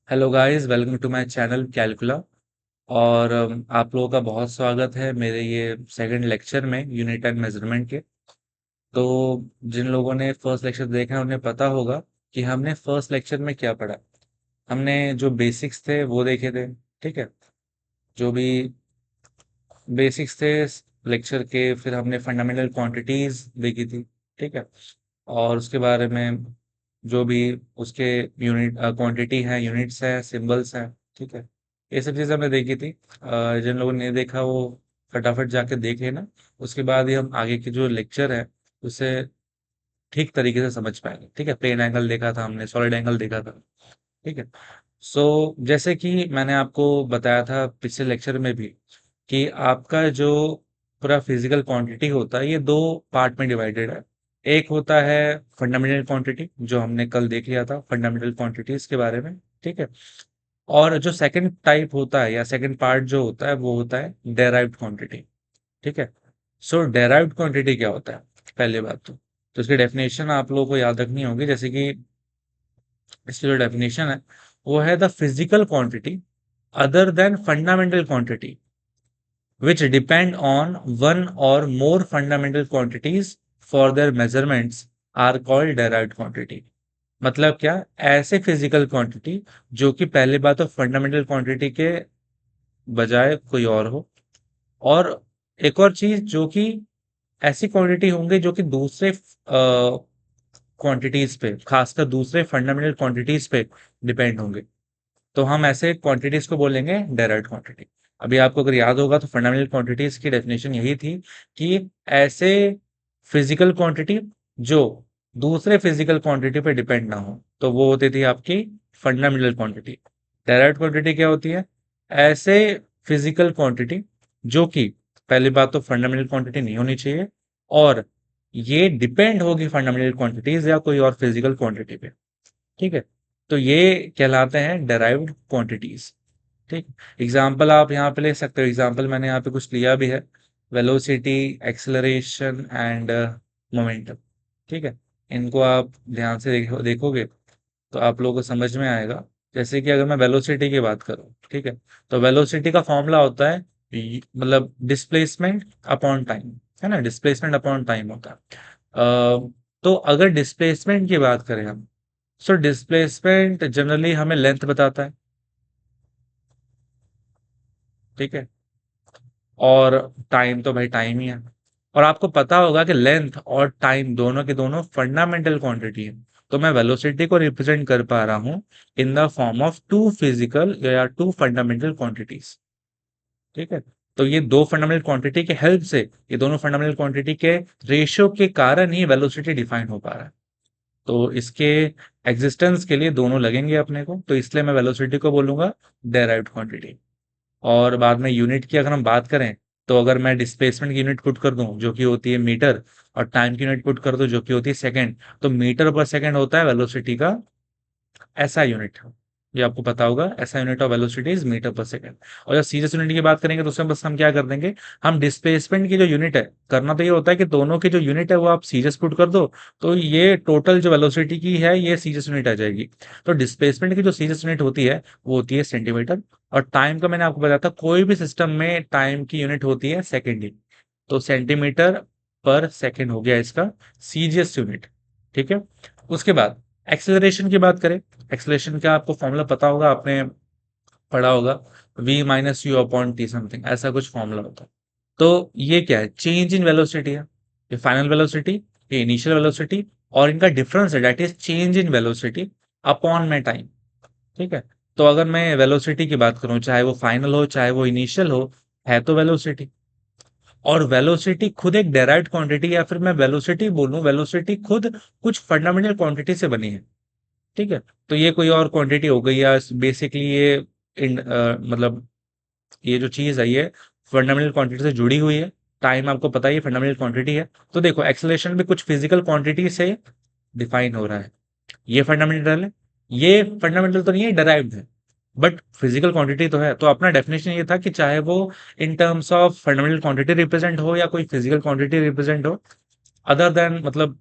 Hello guys, welcome to my channel कैलकुला। और आप लोगों का बहुत स्वागत है मेरे ये सेकंड लेक्चर में यूनिट एंड मेजरमेंट के। तो जिन लोगों ने फर्स्ट लेक्चर देखा है उन्हें पता होगा कि हमने फर्स्ट लेक्चर में क्या पढ़ा। हमने जो बेसिक्स थे वो देखे थे। ठीक है। जो भी बेसिक्स थे लेक्चर के, फिर हमने फंडामेंटल क्वांटिटीज देखी थी। ठीक है। और उसके बारे में जो भी उसके यूनिट क्वांटिटी है, यूनिट्स है, सिंबल्स हैं। ठीक है। ये सब चीज़ें हमने देखी थी। जिन लोगों ने नहीं देखा वो फटाफट जाके देख लेना। उसके बाद ही हम आगे के जो लेक्चर है उसे ठीक तरीके से समझ पाएंगे। ठीक है। प्लेन एंगल देखा था हमने, सॉलिड एंगल देखा था। ठीक है। जैसे कि मैंने आपको बताया था पिछले लेक्चर में भी कि आपका जो पूरा फिजिकल क्वांटिटी होता है ये दो पार्ट में डिवाइडेड है। एक होता है फंडामेंटल क्वांटिटी, जो हमने कल देख लिया था फंडामेंटल क्वांटिटीज के बारे में। ठीक है। और जो सेकंड टाइप होता है या सेकंड पार्ट जो होता है वो होता है डेराइव्ड क्वांटिटी। ठीक है। डेराइव्ड क्वांटिटी क्या होता है? पहली बात तो इसकी डेफिनेशन आप लोगों को याद रखनी होगी। जैसे कि इसकी जो डेफिनेशन है वो है the physical quantity other than fundamental quantity which depend on one or more fundamental quantities for their measurements are called derived quantity। मतलब क्या? ऐसे फिजिकल क्वांटिटी जो कि पहले बात तो फंडामेंटल क्वांटिटी के बजाय कोई और हो, और एक और चीज जो कि ऐसी क्वांटिटी होंगे जो कि दूसरे क्वांटिटीज पे, खासकर दूसरे फंडामेंटल क्वांटिटीज पे डिपेंड होंगे। तो हम ऐसे क्वांटिटीज को बोलेंगे डायरेक्ट क्वांटिटी। अभी आपको अगर याद होगा तो फंडामेंटल क्वांटिटीज की डेफिनेशन यही थी कि ऐसे फिजिकल क्वांटिटी जो दूसरे फिजिकल क्वांटिटी पे डिपेंड ना हो, तो वो होती थी आपकी फंडामेंटल क्वांटिटी। डायरेक्ट क्वांटिटी क्या होती है? ऐसे फिजिकल क्वांटिटी जो कि पहली बात तो फंडामेंटल क्वांटिटी नहीं होनी चाहिए, और ये डिपेंड होगी फंडामेंटल क्वांटिटीज या कोई और फिजिकल क्वांटिटी पे। ठीक है। तो ये कहलाते हैं डेराइव्ड क्वांटिटीज। ठीक। एग्जाम्पल आप यहाँ पे ले सकते हो। एग्जाम्पल मैंने यहाँ पे कुछ लिया भी है। Velocity, acceleration and momentum. ठीक है। इनको आप ध्यान से देखोगे तो आप लोगों को समझ में आएगा। जैसे कि अगर मैं वेलोसिटी की बात करूं, ठीक है, तो वेलोसिटी का फॉर्मूला होता है मतलब डिस्प्लेसमेंट अपॉन टाइम। है ना? डिस्प्लेसमेंट अपॉन टाइम होता है। तो अगर डिस्प्लेसमेंट की बात करें हम, डिस्प्लेसमेंट जनरली हमें लेंथ बताता है। ठीक है। और टाइम तो भाई टाइम ही है। और आपको पता होगा कि लेंथ और टाइम दोनों के दोनों फंडामेंटल क्वांटिटी है। तो मैं वेलोसिटी को रिप्रेजेंट कर पा रहा हूं in the form of two physical या टू फंडामेंटल क्वांटिटीज। ठीक है। तो ये दो फंडामेंटल क्वांटिटी के हेल्प से, ये दोनों फंडामेंटल क्वांटिटी के रेशियो के कारण ही वेलोसिटी डिफाइन हो पा रहा है। तो इसके एग्जिस्टेंस के लिए दोनों लगेंगे अपने को, तो इसलिए मैं वेलोसिटी को बोलूंगा डेराइव्ड क्वांटिटी। और बाद में यूनिट की अगर हम बात करें, तो अगर मैं डिस्प्लेसमेंट की यूनिट पुट कर दूं जो कि होती है मीटर, और टाइम की यूनिट पुट कर दूं जो कि होती है सेकंड, तो मीटर पर सेकंड होता है वेलोसिटी का ऐसा यूनिट। ये आपको पता होगा, ऐसा unit of velocity is metre per second. और जब सीरियस यूनिट की बात करेंगे तो उसमें बस हम क्या कर देंगे, हम डिस्प्लेसमेंट की जो यूनिट है, करना तो ये होता है कि दोनों की जो यूनिट है वो आप सीरियस पुट कर दो, तो ये टोटल जो वेलोसिटी की है ये सीरियस यूनिट आ जाएगी। तो डिस्प्लेसमेंट की जो सीरियस यूनिट होती है वो होती है सेंटीमीटर। और टाइम का मैंने आपको बताया था, कोई भी सिस्टम में टाइम की यूनिट होती है सेकेंड ही। तो सेंटीमीटर पर सेकेंड हो गया इसका सीजीएस यूनिट। ठीक है। उसके बाद एक्सेलरेशन की बात करें। एक्सेलरेशन का आपको फॉर्मूला पता होगा, आपने पढ़ा होगा। v minus you upon T something, ऐसा कुछ फॉर्मूला होता है। तो ये क्या है? चेंज इन वेलोसिटी है। ये फाइनल वेलोसिटी, ये इनिशियल वेलोसिटी, और इनका डिफरेंस है that is change in velocity upon में टाइम। ठीक है। तो अगर मैं वेलोसिटी की बात करूं, चाहे वो फाइनल हो चाहे वो इनिशियल हो, है तो वेलोसिटी। और वेलोसिटी खुद एक डेराइव्ड क्वांटिटी, या फिर मैं वेलोसिटी बोलूं, वेलोसिटी खुद कुछ फंडामेंटल क्वांटिटी से बनी है। ठीक है। तो ये कोई और क्वांटिटी हो गई, या बेसिकली ये मतलब ये जो चीज है ये फंडामेंटल क्वांटिटी से जुड़ी हुई है। टाइम आपको पता ही है फंडामेंटल क्वांटिटी है। तो देखो, एक्सेलरेशन भी कुछ फिजिकल क्वांटिटी से डिफाइन हो रहा है। ये फंडामेंटल है। ये फंडामेंटल तो नहीं है, डराइव्ड है, बट फिजिकल क्वांटिटी तो है। तो अपना डेफिनेशन ये था कि चाहे वो in terms of fundamental quantity represent हो या कोई फिजिकल क्वांटिटी रिप्रेजेंट हो, अदर देन मतलब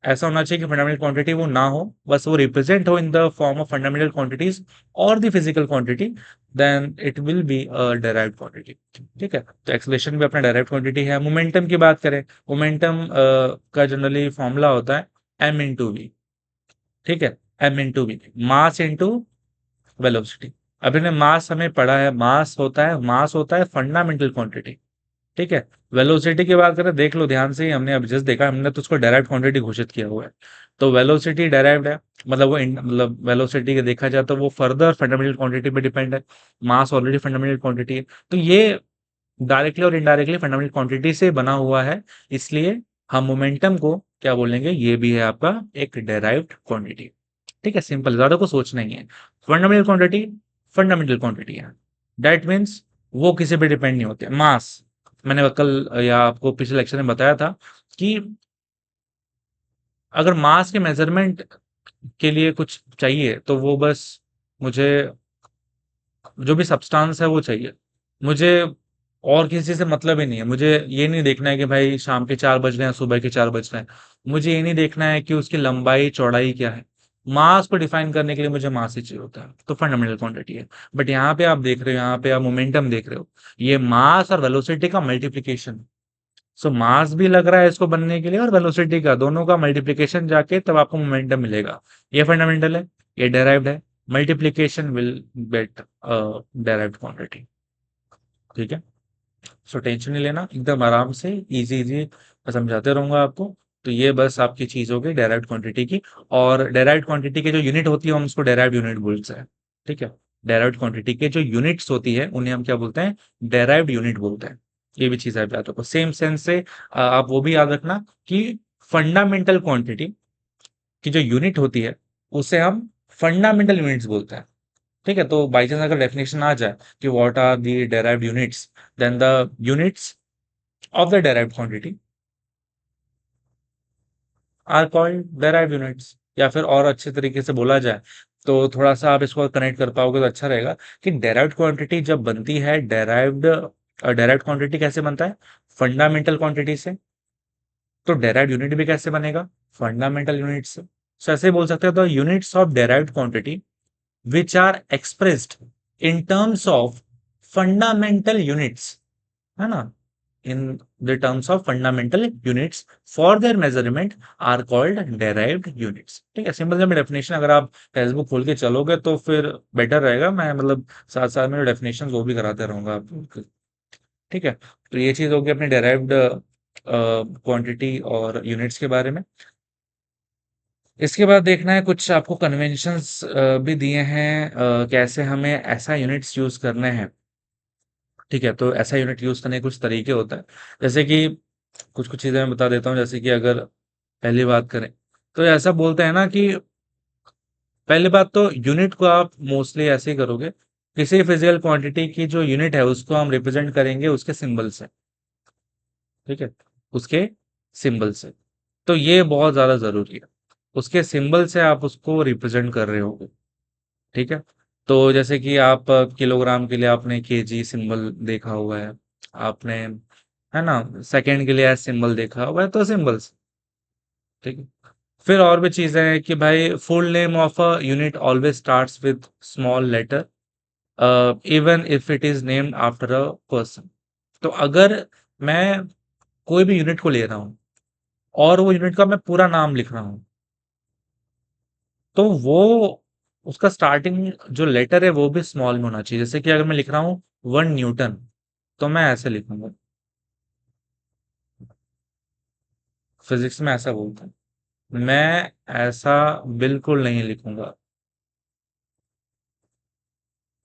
ऐसा होना चाहिए कि फंडामेंटल क्वांटिटी वो ना हो, बस वो रिप्रेजेंट हो in the form of fundamental quantities और the physical quantity, then it will be a derived quantity. ठीक है, तो एक्सेलरेशन भी अपना डेराइव्ड क्वांटिटी है। मोमेंटम की बात करें, मोमेंटम का जनरली फॉर्मूला होता है एम इंटू वी। ठीक है, m into v, mass into velocity. अभी ने मास हमें पढ़ा है, मास होता है फंडामेंटल क्वांटिटी। ठीक है, वेलोसिटी की बात करें, देख लो ध्यान से ही, हमने अभी जस्ट देखा, हमने तो उसको डायरेक्ट क्वांटिटी घोषित किया हुआ है। तो वेलोसिटी डायरेक्ट है, मतलब मतलब वेलोसिटी के देखा जाए तो वो फर्दर फंडामेंटल क्वांटिटी पे डिपेंड है। मास ऑलरेडी फंडामेंटल क्वांटिटी है, तो ये डायरेक्टली और इनडायरेक्टली फंडामेंटल क्वांटिटी से बना हुआ है। इसलिए हम मोमेंटम को क्या बोलेंगे, ये भी है आपका एक डेराइव्ड क्वांटिटी। ठीक है, सिंपल, ज्यादा को सोचना ही है। फंडामेंटल क्वांटिटी फंडामेंटल क्वांटिटी है, दैट मीन्स वो किसी पे डिपेंड नहीं होते। मास, मैंने कल या आपको पिछले लेक्चर में बताया था कि अगर मास के मेजरमेंट के लिए कुछ चाहिए तो वो बस मुझे जो भी सब्सटेंस है वो चाहिए, मुझे और किसी से मतलब ही नहीं है। मुझे ये नहीं देखना है कि भाई शाम के 4 बज रहे हैं, सुबह के 4 बज रहे हैं। मुझे ये नहीं देखना है कि उसकी लंबाई चौड़ाई क्या है। मास को डिफाइन करने के लिए मुझे मास ही चाहिए होता है, तो फंडामेंटल क्वांटिटी है। बट यहाँ पे आप देख रहे हो, यहाँ पे आप मोमेंटम देख रहे हो, ये मास और वेलोसिटी का मल्टीप्लीकेशन। सो मास भी लग रहा है इसको बनने के लिए, और वेलोसिटी का, दोनों का मल्टीप्लीकेशन जाके तब आपको मोमेंटम मिलेगा। ये फंडामेंटल है, ये डेराइव्ड है। Multiplication will get derived quantity. ठीक है, सो टेंशन नहीं लेना, एकदम आराम से इजी इजी मैं समझाते रहूंगा आपको। तो ये बस आपकी चीज हो गई डेराइव्ड क्वांटिटी की। और डेराइव्ड क्वांटिटी की जो यूनिट होती है हम उसको डेराइव्ड यूनिट बोलते हैं। ठीक है, डेराइव्ड क्वांटिटी के जो यूनिट्स होती है उन्हें हम क्या बोलते हैं, डेराइव्ड यूनिट बोलते हैं। ये भी चीज आप याद रखो, सेम सेंस से आप वो भी याद रखना कि फंडामेंटल क्वांटिटी की जो यूनिट होती है उसे हम फंडामेंटल यूनिट्स बोलते हैं। ठीक है, तो बाई चांस अगर डेफिनेशन आ जाए कि what are the derived units, then the units of the derived quantity are called derived units. या फिर और अच्छे तरीके से बोला जाए तो थोड़ा सा आप इसको कनेक्ट कर पाओगे तो अच्छा रहेगा कि डेराइव्ड क्वांटिटी जब बनती है, डेराइव्ड क्वांटिटी कैसे बनता है, फंडामेंटल क्वांटिटी से। तो डेराइव्ड यूनिट भी कैसे बनेगा, फंडामेंटल यूनिट से। So ऐसे बोल सकते हो, तो units of derived quantity which are expressed in terms of fundamental units, है ना, in the terms of fundamental units for their measurement are called derived units। ठीक है, सिंपल सा डेफिनेशन, अगर आप टेक्स्ट बुक खोल के चलोगे तो फिर बेटर रहेगा, मैं मतलब साथ साथ में डेफिनेशन वो भी कराते रहूंगा आपको। ठीक है, तो ये चीज होगी अपने डेराइव्ड क्वांटिटी और यूनिट्स के बारे में। इसके बाद देखना है कुछ आपको कन्वेंशंस भी दिए हैं, कैसे हमें ऐसा यूनिट्स यूज करने हैं। ठीक है, तो ऐसा यूनिट यूज करने के कुछ तरीके होता है, जैसे कि कुछ कुछ चीजें मैं बता देता हूँ। जैसे कि अगर पहली बात करें तो ऐसा बोलते हैं ना कि पहली बात तो यूनिट को आप मोस्टली ऐसे ही करोगे, किसी फिजिकल क्वांटिटी की जो यूनिट है उसको हम रिप्रेजेंट करेंगे उसके सिंबल से। ठीक है, उसके सिंबल से, तो ये बहुत ज्यादा जरूरी है, उसके सिंबल से आप उसको रिप्रेजेंट कर रहे हो। ठीक है, तो जैसे कि आप किलोग्राम के लिए आपने केजी सिंबल देखा हुआ है, आपने, है ना, सेकंड के लिए एस सिंबल देखा हुआ है, तो सिंबल्स। ठीक है, फिर और भी चीजें हैं कि भाई full name of a unit always starts with small letter even if it is named after a person. तो अगर मैं कोई भी यूनिट को ले रहा हूँ और वो यूनिट का मैं पूरा नाम लिख रहा हूँ, तो वो उसका स्टार्टिंग जो लेटर है वो भी स्मॉल में होना चाहिए। जैसे कि अगर मैं लिख रहा हूँ 1 न्यूटन, तो मैं ऐसे लिखूंगा, फिजिक्स में ऐसा बोलते हैं। मैं ऐसा बिल्कुल नहीं लिखूंगा।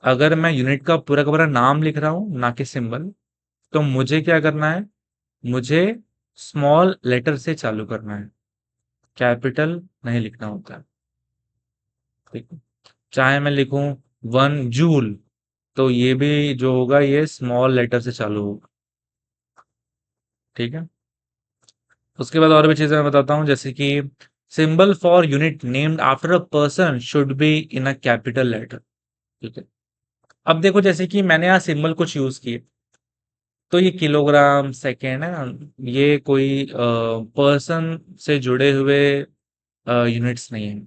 अगर मैं यूनिट का पूरा नाम लिख रहा हूं ना कि सिंबल, तो मुझे क्या करना है, मुझे स्मॉल लेटर से चालू करना है, कैपिटल नहीं लिखना होता है। ठीक है, चाहे मैं लिखूं 1 जूल, तो ये भी जो होगा ये स्मॉल लेटर से चालू होगा। ठीक है, उसके बाद और भी चीजें मैं बताता हूँ, जैसे कि symbol for unit named after a person should be in a capital letter. ठीक है, अब देखो जैसे कि मैंने यहाँ सिंबल कुछ यूज किए, तो ये किलोग्राम सेकेंड है ना, ये कोई पर्सन से जुड़े हुए यूनिट्स नहीं है।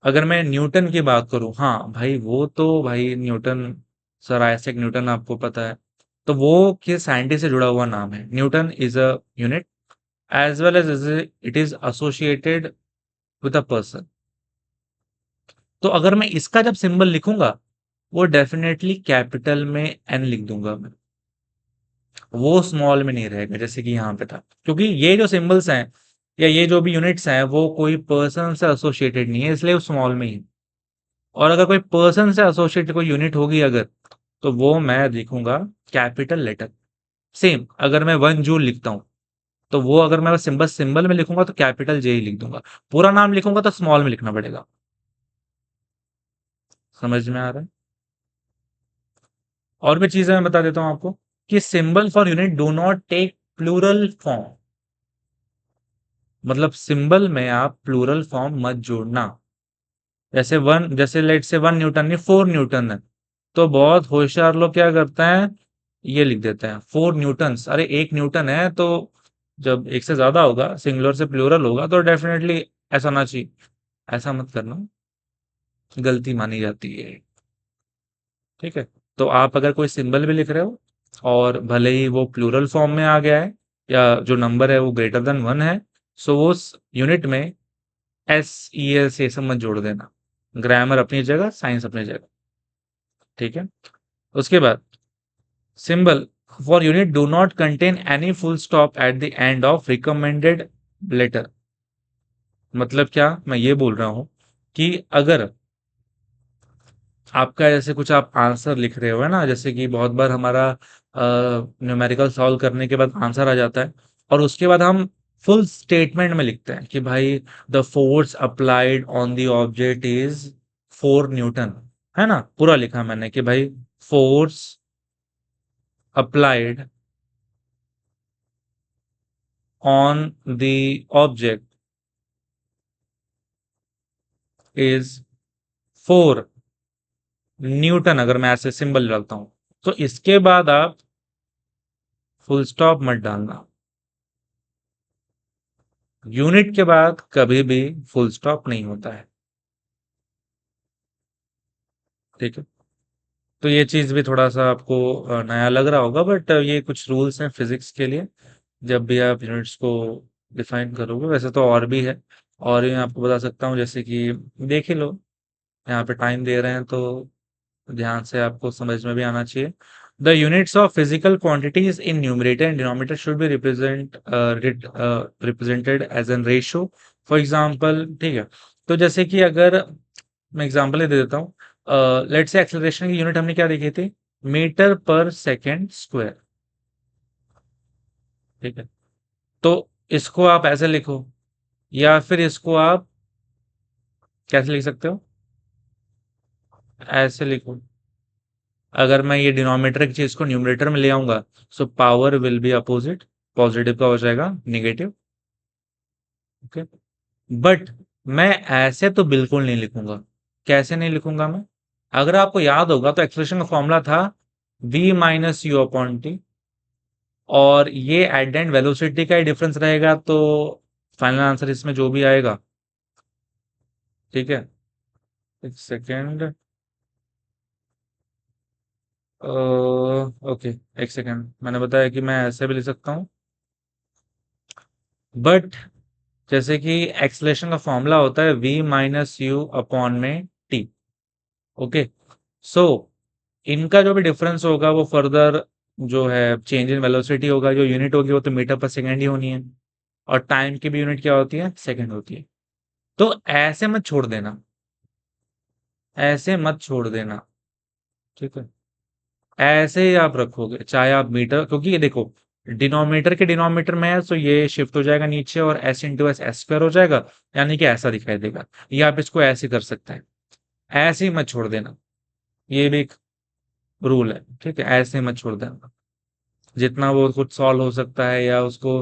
अगर मैं न्यूटन की बात करूं, हाँ भाई वो तो भाई न्यूटन, सर आइजैक न्यूटन आपको पता है, तो वो किस साइंटिस्ट से जुड़ा हुआ नाम है। Newton is a unit as well as it is associated with a person. तो अगर मैं इसका जब सिंबल लिखूंगा, वो डेफिनेटली कैपिटल में एन लिख दूंगा मैं, वो स्मॉल में नहीं रहेगा जैसे कि यहाँ पे था, क्योंकि ये जो सिंबल्स हैं या ये जो भी यूनिट्स हैं वो कोई पर्सन से एसोसिएटेड नहीं है, इसलिए वो स्मॉल में ही है। और अगर कोई पर्सन से एसोसिएटेड कोई यूनिट होगी अगर, तो वो मैं लिखूंगा कैपिटल लेटर। सेम अगर मैं 1 जूल लिखता हूँ, तो वो अगर मैं सिंबल सिंबल में लिखूंगा तो कैपिटल जे ही लिख दूंगा। पूरा नाम लिखूंगा तो स्मॉल में लिखना पड़ेगा। समझ में आ रहा है? और भी चीजें मैं बता देता हूँ आपको कि symbol for unit do not take plural form. मतलब सिंबल में आप प्लूरल फॉर्म मत जोड़ना। जैसे वन, जैसे लेट से 1 न्यूटन नहीं 4 न्यूटन है, तो बहुत होशियार लोग क्या करते हैं, ये लिख देते हैं 4 न्यूटन्स। अरे 1 न्यूटन है तो जब एक से ज्यादा होगा, सिंगुलर से प्लूरल होगा, तो डेफिनेटली ऐसा ना चाहिए। ऐसा मत करना, गलती मानी जाती है। ठीक है? तो आप अगर कोई सिंबल भी लिख रहे हो और भले ही वो प्लूरल फॉर्म में आ गया है या जो नंबर है वो ग्रेटर देन 1 है, सो वो उस यूनिट में SES ये सब मत जोड़ देना। ग्रामर अपनी जगह, साइंस अपनी जगह। ठीक है? उसके बाद symbol for unit do not contain any full stop at the end of recommended letter. मतलब क्या मैं ये बोल रहा हूं कि अगर आपका जैसे कुछ आप आंसर लिख रहे हो है ना, जैसे कि बहुत बार हमारा न्यूमेरिकल सॉल्व करने के बाद आंसर आ जाता है, और उसके बाद हम फुल स्टेटमेंट में लिखते हैं कि भाई the force applied on the object is 4 Newton. है ना, पूरा लिखा मैंने कि भाई force applied on the object is 4 Newton, अगर मैं ऐसे सिंबल डालता हूं, तो इसके बाद आप फुल स्टॉप मत डालना। यूनिट के बाद कभी भी फुल स्टॉप नहीं होता है। ठीक है? तो ये चीज भी थोड़ा सा आपको नया लग रहा होगा, बट ये कुछ रूल्स हैं फिजिक्स के लिए जब भी आप यूनिट्स को डिफाइन करोगे। वैसे तो और भी है, और मैं आपको बता सकता हूँ, जैसे कि देख ही लो, यहाँ पे टाइम दे रहे हैं तो ध्यान से आपको समझ में भी आना चाहिए। The units of physical quantities in numerator and denominator should be represented as an ratio. For example, ठीक है, तो जैसे कि अगर मैं एग्जांपल दे देता हूँ, लेट से एक्सेलरेशन की यूनिट हमने क्या देखी थी, मीटर पर सेकेंड स्क्वायर। ठीक है? तो इसको आप ऐसे लिखो, या फिर इसको आप कैसे लिख सकते हो, ऐसे लिखो। अगर मैं ये डिनोमिनेटर की चीज को न्यूमरेटर में ले आऊंगा, so power will be opposite, positive का हो जाएगा निगेटिव। ओके? बट मैं ऐसे तो बिल्कुल नहीं लिखूंगा। कैसे नहीं लिखूंगा मैं? अगर आपको याद होगा तो एक्सप्रेशन का फॉर्मूला था V - U/T, और ये एट एंड वेलोसिटी का ही डिफरेंस रहेगा, तो फाइनल आंसर इसमें जो भी आएगा। ठीक है? एक सेकेंड, ओके, एक सेकेंड, मैंने बताया कि मैं ऐसे भी लिख सकता हूँ, बट जैसे कि एक्सलेशन का फॉर्मूला होता है V - U/T। ओके? सो इनका जो भी डिफरेंस होगा वो फर्दर जो है चेंज इन वेलोसिटी होगा, जो यूनिट होगी वो तो मीटर पर सेकेंड ही होनी है, और टाइम की भी यूनिट क्या होती है, सेकेंड होती है। तो ऐसे मत छोड़ देना, ऐसे मत छोड़ देना। ठीक है? ऐसे ही आप रखोगे चाहे आप मीटर, क्योंकि ये देखो डिनोमिनेटर के डिनोमिनेटर में है, तो ये शिफ्ट हो जाएगा नीचे और S × S हो जाएगा, यानी कि ऐसा दिखाई देगा। या आप इसको ऐसे कर सकते हैं, ऐसे ही मत छोड़ देना। ये भी एक रूल है। ठीक है? ऐसे ही मत छोड़ देना। जितना वो कुछ सॉल्व हो सकता है या उसको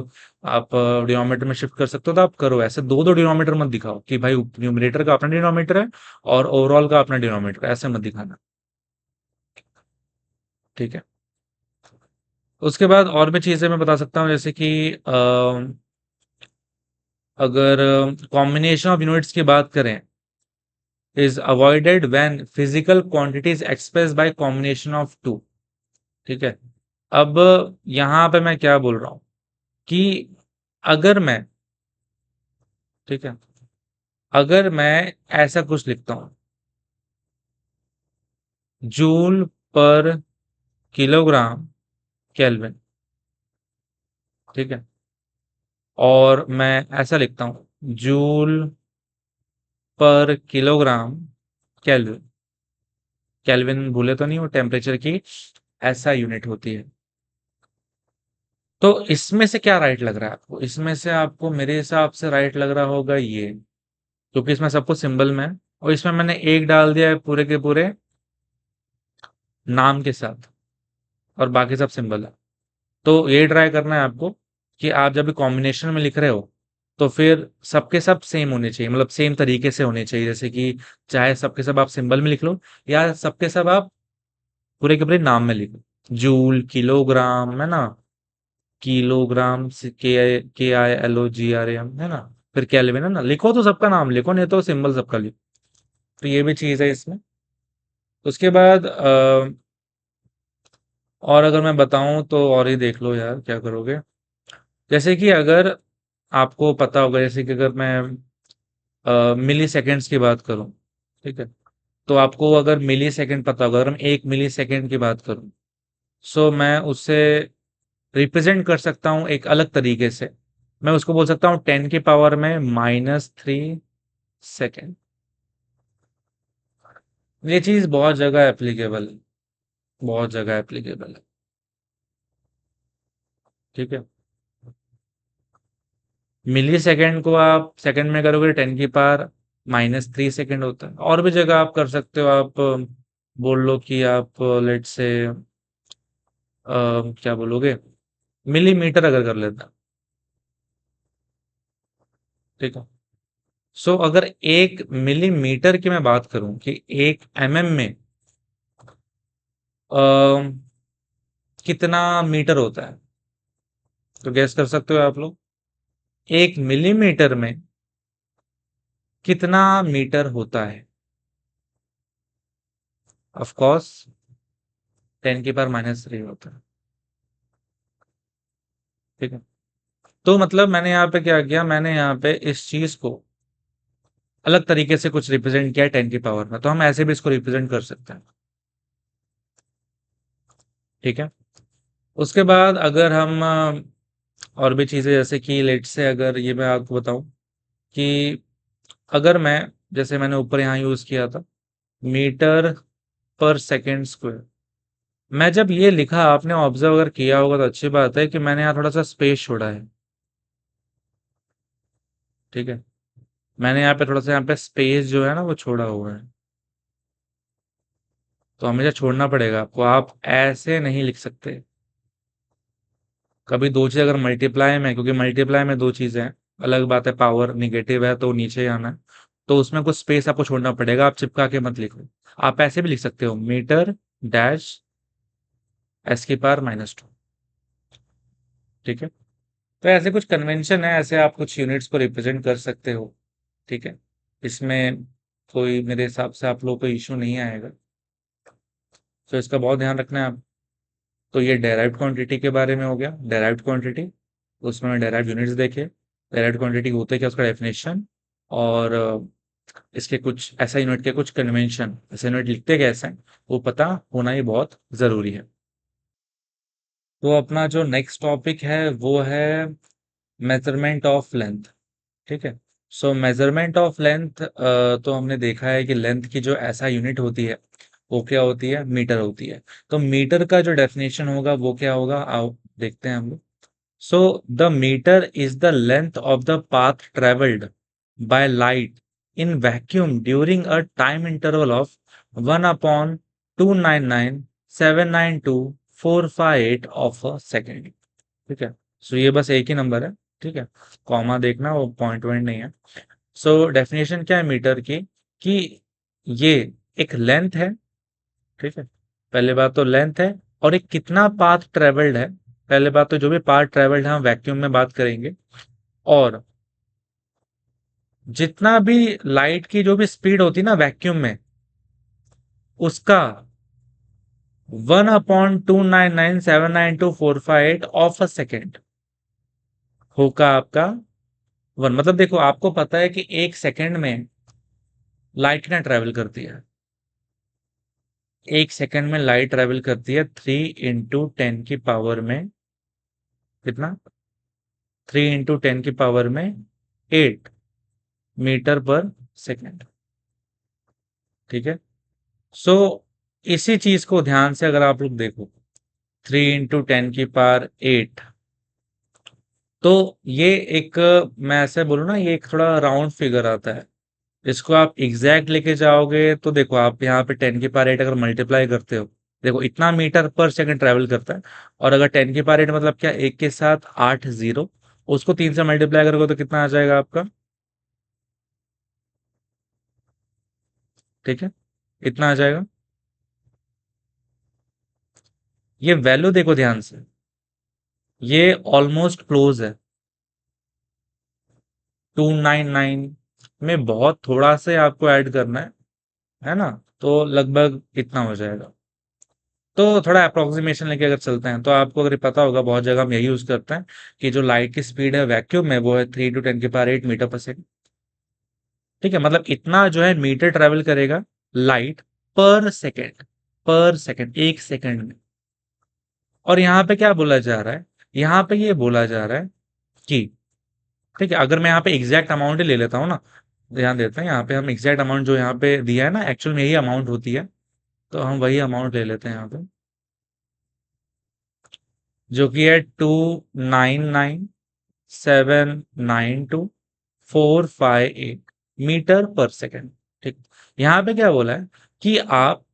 आप डिनोमिनेटर में शिफ्ट कर सकते हो तो आप करो। ऐसे दो दो डिनोमिनेटर मत दिखाओ कि भाई न्यूमरेटर का अपना डिनोमिनेटर है और ओवरऑल का अपना डिनोमिनेटर, ऐसे मत दिखाना। ठीक है? उसके बाद और भी चीजें मैं बता सकता हूँ, जैसे कि अगर कॉम्बिनेशन ऑफ यूनिट्स की बात करें, is avoided when physical quantity is express by combination of two. ठीक है। अब यहाँ पे मैं क्या बोल रहा हूँ कि अगर मैं, ठीक है, अगर मैं ऐसा कुछ लिखता हूँ, जूल पर किलोग्राम केल्विन, ठीक है, और मैं ऐसा लिखता हूँ, जूल पर किलोग्राम केल्विन, केल्विन भूले तो नहीं, वो टेम्परेचर की ऐसा यूनिट होती है। तो इसमें से क्या राइट लग रहा है आपको? इसमें से आपको मेरे हिसाब से राइट लग रहा होगा ये, क्योंकि इसमें सब कुछ सिंबल में है और इसमें मैंने एक डाल दिया है पूरे के पूरे नाम के साथ, और बाकी सब सिंबल है। तो ये ट्राई करना है आपको कि आप जब भी कॉम्बिनेशन में लिख रहे हो तो फिर सबके सब सेम होने चाहिए, मतलब सेम तरीके से होने चाहिए। जैसे कि चाहे सबके सब आप सिंबल में लिख लो या सबके सब आप पूरे के पूरे नाम में लिखो। जूल, किलोग्राम, है ना, किलोग्राम से KILOGRAM, है ना, फिर केल्विन, है ना, लिखो तो सबका नाम लिखो, नहीं तो सिंबल सबका लिखो। तो ये भी चीज है इसमें। उसके बाद और अगर मैं बताऊं तो और ही देख लो यार, क्या करोगे। जैसे कि अगर आपको पता होगा, जैसे कि अगर मैं मिली सेकेंड्स की बात करूं, ठीक है, तो आपको अगर मिली सेकेंड पता होगा, अगर मैं 1 मिली सेकेंड की बात करूं, सो मैं उससे रिप्रेजेंट कर सकता हूं एक अलग तरीके से। मैं उसको बोल सकता हूँ 10 की पावर में -3 सेकेंड। ये चीज बहुत जगह एप्लीकेबल है, बहुत जगह एप्लीकेबल है। ठीक है। मिली सेकेंड को आप सेकंड में करोगे, 10 की पावर -3 सेकेंड होता है। और भी जगह आप कर सकते हो, आप बोल लो कि आप लेट से क्या बोलोगे, मिलीमीटर अगर कर लेता। ठीक है। सो अगर 1 मिलीमीटर की मैं बात करूं कि 1 mm में अ, कितना मीटर होता है, तो गैस कर सकते हो आप लोग, 1 मिलीमीटर में कितना मीटर होता है? ऑफ कोर्स 10 की पावर -3 होता है। ठीक है। तो मतलब मैंने यहाँ पे क्या किया, मैंने यहाँ पे इस चीज को अलग तरीके से कुछ रिप्रेजेंट किया 10 की पावर में, तो हम ऐसे भी इसको रिप्रेजेंट कर सकते हैं। ठीक है। उसके बाद अगर हम और भी चीजें, जैसे कि लेट से अगर ये मैं आपको बताऊं कि अगर मैं, जैसे मैंने ऊपर यहाँ यूज किया था, मीटर पर सेकेंड स्क्वायर, मैं जब ये लिखा, आपने ऑब्जर्व अगर किया होगा तो अच्छी बात है कि मैंने यहाँ थोड़ा सा स्पेस छोड़ा है। ठीक है। मैंने यहाँ पे थोड़ा सा, यहाँ पे स्पेस जो है ना वो छोड़ा हुआ है, तो हमेशा छोड़ना पड़ेगा आपको, आप ऐसे नहीं लिख सकते। कभी दो चीज अगर मल्टीप्लाई में, क्योंकि मल्टीप्लाई में दो चीजें हैं, अलग बात है, पावर निगेटिव है तो नीचे ही आना है, तो उसमें कुछ स्पेस आपको छोड़ना पड़ेगा, आप चिपका के मत लिखो। आप ऐसे भी लिख सकते हो, मीटर डैश S की पावर -2। ठीक है। तो ऐसे कुछ कन्वेंशन है, ऐसे आप कुछ यूनिट्स को रिप्रेजेंट कर सकते हो। ठीक है। इसमें कोई मेरे हिसाब से आप लोग को इश्यू नहीं आएगा, तो इसका बहुत ध्यान रखना है आप। तो ये डेराइव्ड क्वांटिटी के बारे में हो गया, डेराइव्ड क्वांटिटी, उसमें डेराइव्ड यूनिट्स देखे, डेराइव्ड क्वांटिटी होते क्या, उसका डेफिनेशन, और इसके कुछ ऐसा यूनिट के कुछ कन्वेंशन, ऐसे यूनिट लिखते कैसे हैं वो पता होना ही बहुत जरूरी है। तो अपना जो नेक्स्ट टॉपिक है वो है मेजरमेंट ऑफ लेंथ। ठीक है। सो मेजरमेंट ऑफ लेंथ, तो हमने देखा है कि लेंथ की जो ऐसा यूनिट होती है वो क्या होती है, मीटर होती है। तो मीटर का जो डेफिनेशन होगा वो क्या होगा, आओ देखते हैं हम लोग। So the metre is the length of the path travelled by light in vacuum during a time interval of 1/299,792,458 of a second. ठीक है। सो ये बस एक ही नंबर है। ठीक है। कॉमा देखना, वो पॉइंट वॉइंट नहीं है। सो डेफिनेशन क्या है मीटर की, कि ये एक लेंथ है। ठीक है। पहले बात तो लेंथ है, और एक कितना पाथ ट्रेवल्ड है, पहले बात तो जो भी पार्ट ट्रेवल्ड है हम वैक्यूम में बात करेंगे। और जितना भी लाइट की जो भी स्पीड होती है ना वैक्यूम में, उसका 1/299,792,458 ऑफ अ सेकेंड होगा आपका वन। मतलब देखो, आपको पता है कि एक सेकेंड में लाइट कितना ट्रेवल करती है? एक सेकेंड में लाइट ट्रेवल करती है 3 × 10⁻⁸ कितना? 3 × 10⁻⁸ 8 मीटर पर सेकेंड। ठीक है। सो इसी चीज को ध्यान से अगर आप लोग देखो, 3 × 10⁸ तो ये एक, मैं ऐसे बोलूँ ना, ये एक थोड़ा राउंड फिगर आता है। इसको आप एग्जैक्ट लेके जाओगे तो देखो, आप यहाँ पे 10⁸ अगर मल्टीप्लाई करते हो, देखो इतना मीटर पर सेकंड ट्रेवल करता है। और अगर 10⁸ मतलब क्या, एक के साथ 8 जीरो, उसको 3 से मल्टीप्लाई करोगे तो कितना आ जाएगा आपका? ठीक है, इतना आ जाएगा। ये वैल्यू देखो ध्यान से, ये ऑलमोस्ट क्लोज है। 299 में बहुत थोड़ा से आपको ऐड करना है ना? तो लगभग इतना हो जाएगा। तो थोड़ा अप्रोक्सीमेशन लेके अगर चलते हैं तो आपको अगर पता होगा, बहुत जगह हम यही यूज करते हैं कि जो लाइट की स्पीड है वैक्यूम में वो है 3 × 10⁸ मीटर पर सेकेंड। ठीक है, मतलब इतना जो है मीटर ट्रेवल करेगा लाइट पर सेकेंड। पर सेकेंड, एक सेकेंड में। और यहाँ पे क्या बोला जा रहा है? यहाँ पे ये बोला जा रहा है कि, ठीक है, अगर मैं यहाँ पे एग्जैक्ट अमाउंट ही ले लेता हूँ ना, ध्यान देते हैं यहाँ पे, हम एग्जैक्ट अमाउंट जो यहाँ पे दिया है ना, एक्चुअल में यही अमाउंट होती है, तो हम वही अमाउंट ले लेते हैं यहाँ पे, जो कि है 299,792,458 मीटर पर सेकेंड। ठीक। यहाँ पे क्या बोला है कि आप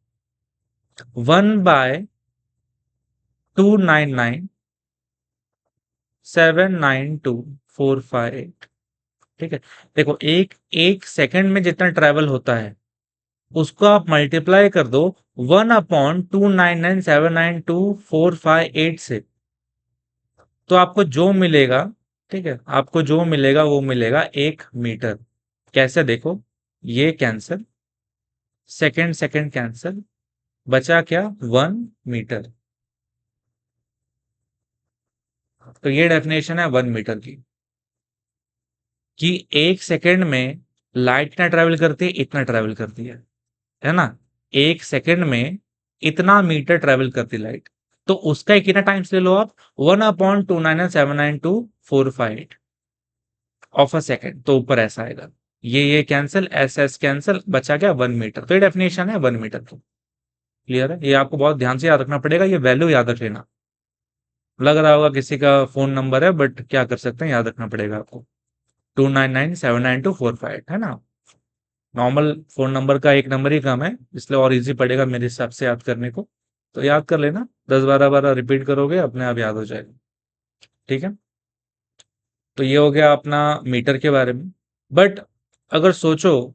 1/299,792,458। ठीक है। देखो, एक एक सेकंड में जितना ट्रेवल होता है उसको आप मल्टीप्लाई कर दो 1/299,792,458 से, तो आपको जो मिलेगा, ठीक है, आपको जो मिलेगा वो मिलेगा 1 मीटर। कैसे देखो, ये कैंसल, सेकंड सेकंड कैंसल, बचा क्या? 1 मीटर। तो ये डेफिनेशन है 1 मीटर की, कि एक सेकंड में लाइट कितना ट्रेवल करती है? इतना ट्रेवल करती है ना? एक सेकंड में इतना मीटर ट्रेवल करती लाइट। तो उसका एक कितना टाइम्स ले लो आप, 1/299,792,458 ऑफ अ सेकेंड, तो ऊपर ऐसा आएगा। ये कैंसिल, एस एस कैंसिल, बचा क्या? 1 मीटर। तो ये डेफिनेशन है 1 मीटर की। क्लियर है? ये आपको बहुत ध्यान से याद रखना पड़ेगा, ये वैल्यू याद रख लेना। लग रहा होगा किसी का फोन नंबर है, बट क्या कर सकते हैं, याद रखना पड़ेगा आपको। 299,792,458 है ना? नॉर्मल फोन नंबर का एक नंबर ही कम है, इसलिए और इजी पड़ेगा मेरे हिसाब से याद करने को। तो याद कर लेना, 10-12 बार रिपीट करोगे अपने आप याद हो जाएगा। ठीक है। तो ये हो गया अपना मीटर के बारे में। बट अगर सोचो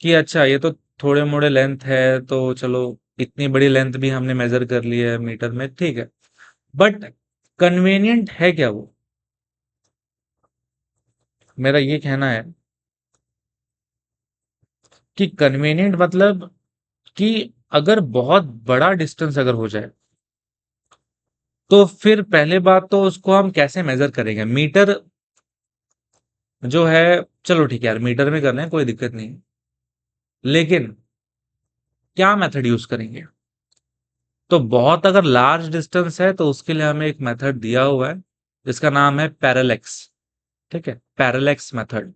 कि अच्छा, ये तो थोड़े मोड़े लेंथ है, तो चलो इतनी बड़ी लेंथ भी हमने मेजर कर ली है मीटर में, ठीक है, बट कन्वीनियंट है क्या वो? मेरा ये कहना है कि कन्वीनियंट मतलब कि अगर बहुत बड़ा डिस्टेंस अगर हो जाए, तो फिर पहले बात तो उसको हम कैसे मेजर करेंगे? मीटर जो है, चलो ठीक है यार, मीटर में कर रहे हैं, कोई दिक्कत नहीं है, लेकिन क्या मेथड यूज करेंगे? तो बहुत अगर लार्ज डिस्टेंस है तो उसके लिए हमें एक मेथड दिया हुआ है जिसका नाम है पैरेलैक्स। ठीक है, पैरेलैक्स मेथड।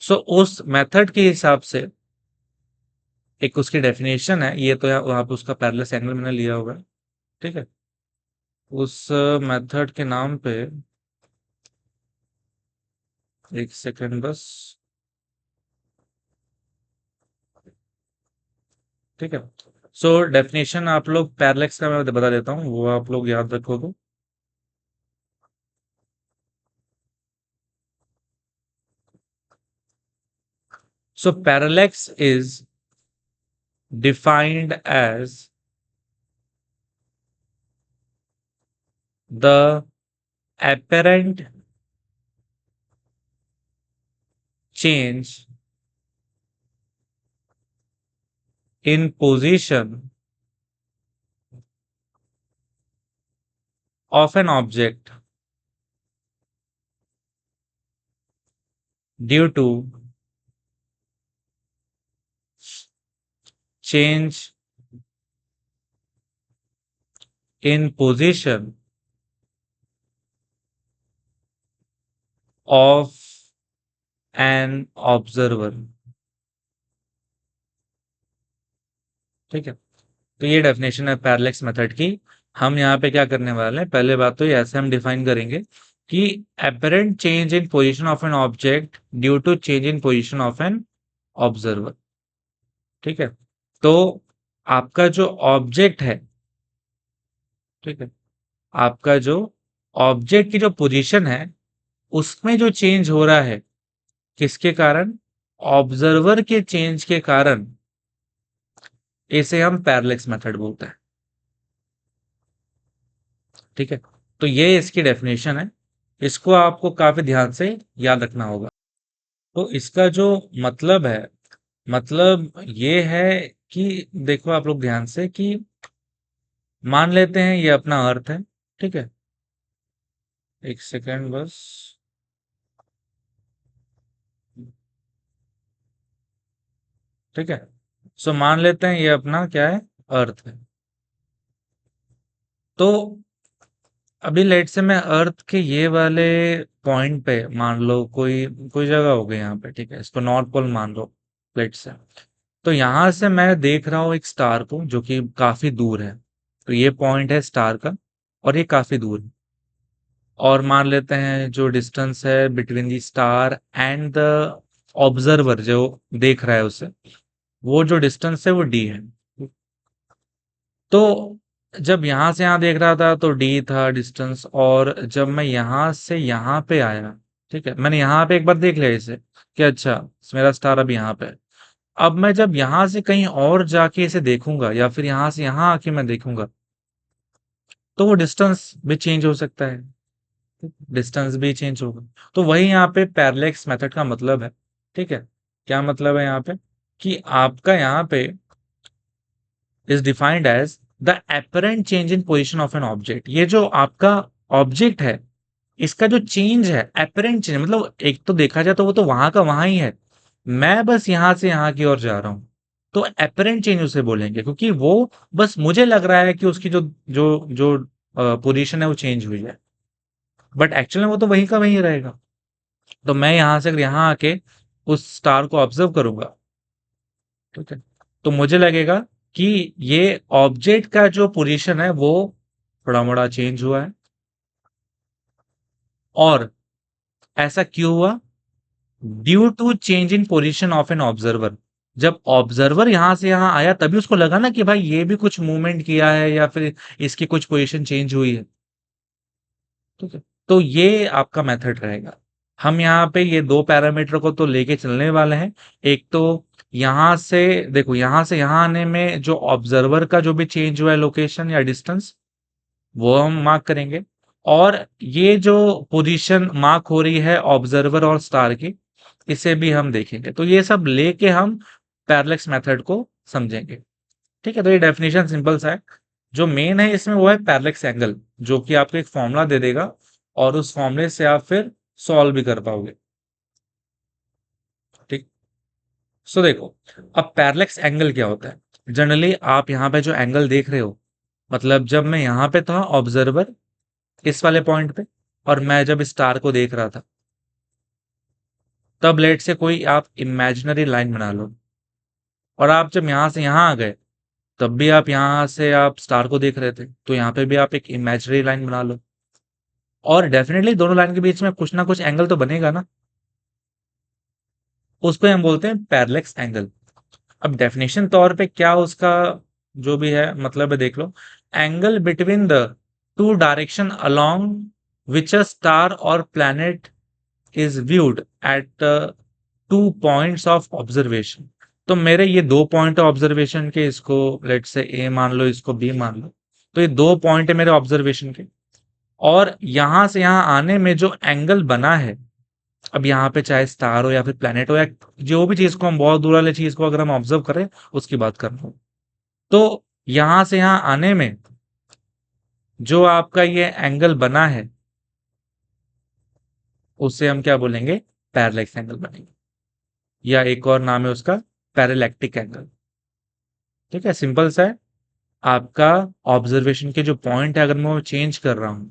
सो उस मेथड के हिसाब से एक उसकी डेफिनेशन है, ये तो वहां पे उसका पैरेलल एंगल मैंने लिया हुआ है। ठीक है, उस मेथड के नाम पे, एक सेकंड बस। ठीक है। सो डेफिनेशन आप लोग पैरेलैक्स का मैं बता देता हूँ, वो आप लोग याद रखो तो। So parallax is defined as the apparent change in position of an object due to change in position of an observer। ठीक है, तो ये डेफिनेशन है पैरेलैक्स मेथड की। हम यहाँ पे क्या करने वाले हैं, पहले बात तो ये ऐसे हम डिफाइन करेंगे कि apparent change in position of an object due to change in position of an observer. ठीक है, तो आपका जो ऑब्जेक्ट है, ठीक है, आपका जो ऑब्जेक्ट की जो पोजीशन है उसमें जो चेंज हो रहा है, किसके कारण? ऑब्जर्वर के चेंज के कारण, इसे हम पैरेलैक्स मेथड बोलते हैं। ठीक है, तो ये इसकी डेफिनेशन है, इसको आपको काफी ध्यान से याद रखना होगा। तो इसका जो मतलब है, मतलब ये है कि देखो आप लोग ध्यान से कि मान लेते हैं ये अपना अर्थ है। ठीक है, एक सेकेंड बस। ठीक है, सो मान लेते हैं ये अपना क्या है, अर्थ है। तो अभी लेट से मैं अर्थ के ये वाले पॉइंट पे मान लो कोई कोई जगह हो गई यहाँ पे, ठीक है, इसको नॉर्थ पोल मान लो लेट से। तो यहां से मैं देख रहा हूँ एक स्टार को जो कि काफी दूर है। तो ये पॉइंट है स्टार का और ये काफी दूर है। और मान लेते हैं जो डिस्टेंस है between the star and the observer जो देख रहा है उसे, वो जो डिस्टेंस है वो डी है। तो जब यहां से यहां देख रहा था तो डी था डिस्टेंस, और जब मैं यहां से यहां पे आया, ठीक है, मैंने यहां पे एक बार देख लिया इसे कि अच्छा मेरा स्टार अब यहाँ पे है। अब मैं जब यहां से कहीं और जाके इसे देखूंगा या फिर यहां से यहां आके मैं देखूंगा, तो वो डिस्टेंस भी चेंज हो सकता है, डिस्टेंस भी चेंज होगा। तो वही यहाँ पे पैरेलैक्स मेथड का मतलब है। ठीक है, क्या मतलब है यहाँ पे कि आपका यहाँ पे is defined as the apparent change in position of an object. ये जो आपका ऑब्जेक्ट है इसका जो चेंज है, apparent चेंज मतलब एक तो देखा जाए तो वो तो वहां का वहां ही है, मैं बस यहां से यहां की ओर जा रहा हूं। तो apparent चेंज उसे बोलेंगे क्योंकि वो बस मुझे लग रहा है कि उसकी जो जो जो पोजीशन है वो चेंज हुई है, बट एक्चुअली वो तो वहीं का वहीं रहेगा। तो मैं यहां से अगर यहां आके उस स्टार को ऑब्जर्व करूंगा, ठीक है, तो मुझे लगेगा कि ये ऑब्जेक्ट का जो पोजीशन है वो थोड़ा मोड़ा चेंज हुआ है। और ऐसा क्यों हुआ? Due to change in position of an observer. जब ऑब्जर्वर यहां से यहां आया तभी उसको लगा ना कि भाई ये भी कुछ मूवमेंट किया है या फिर इसकी कुछ पोजीशन चेंज हुई है। ठीक है, तो ये आपका मेथड रहेगा। हम यहाँ पे ये दो पैरामीटर को तो लेके चलने वाले हैं। एक तो यहां से देखो, यहां से यहां आने में जो ऑब्जर्वर का जो भी चेंज हुआ है लोकेशन या डिस्टेंस, वो हम मार्क करेंगे। और ये जो पोजीशन मार्क हो रही है ऑब्जर्वर और स्टार की, इसे भी हम देखेंगे। तो ये सब लेके हम पैरेलैक्स मेथड को समझेंगे। ठीक है, तो ये डेफिनेशन सिंपल सा है। जो मेन है इसमें वो है पैरेलैक्स एंगल, जो कि आपको एक फॉर्मूला दे देगा और उस फॉर्मूले से आप फिर सॉल्व भी कर पाओगे। ठीक, सो देखो, अब पैरेलैक्स एंगल क्या होता है? जनरली आप यहाँ पे जो एंगल देख रहे हो, मतलब जब मैं यहाँ पे था ऑब्जर्वर इस वाले पॉइंट पे, और मैं जब स्टार को देख रहा था, तब लेट से कोई आप इमेजिनरी लाइन बना लो, और आप जब यहां से यहां आ गए तब भी आप यहां से आप स्टार को देख रहे थे, तो यहाँ पे भी आप एक इमेजिनरी लाइन बना लो। और डेफिनेटली दोनों लाइन के बीच में कुछ ना कुछ एंगल तो बनेगा ना, उसको हम बोलते हैं पैरेलैक्स एंगल। अब डेफिनेशन तौर पे क्या उसका जो भी है मतलब है, देख लो, angle between the two direction along which a star और planet is viewed at two points of observation. तो मेरे ये दो पॉइंट ऑब्जर्वेशन के, इसको लेट से ए मान लो, इसको बी मान लो। तो ये दो पॉइंट है मेरे ऑब्जर्वेशन के, और यहां से यहां आने में जो एंगल बना है, अब यहाँ पे चाहे स्टार हो या फिर प्लेनेट हो या जो भी चीज को हम बहुत दूर वाले चीज को अगर हम ऑब्जर्व करें, उसकी बात कर रहा हूं, तो यहां से यहां आने में जो आपका ये एंगल बना है, उससे हम क्या बोलेंगे? पैरेलैक्स एंगल बनेंगे, या एक और नाम है उसका पैरेलैक्टिक एंगल। ठीक है, सिंपल सा है। आपका ऑब्जर्वेशन के जो पॉइंट है, अगर मैं वो चेंज कर रहा हूं,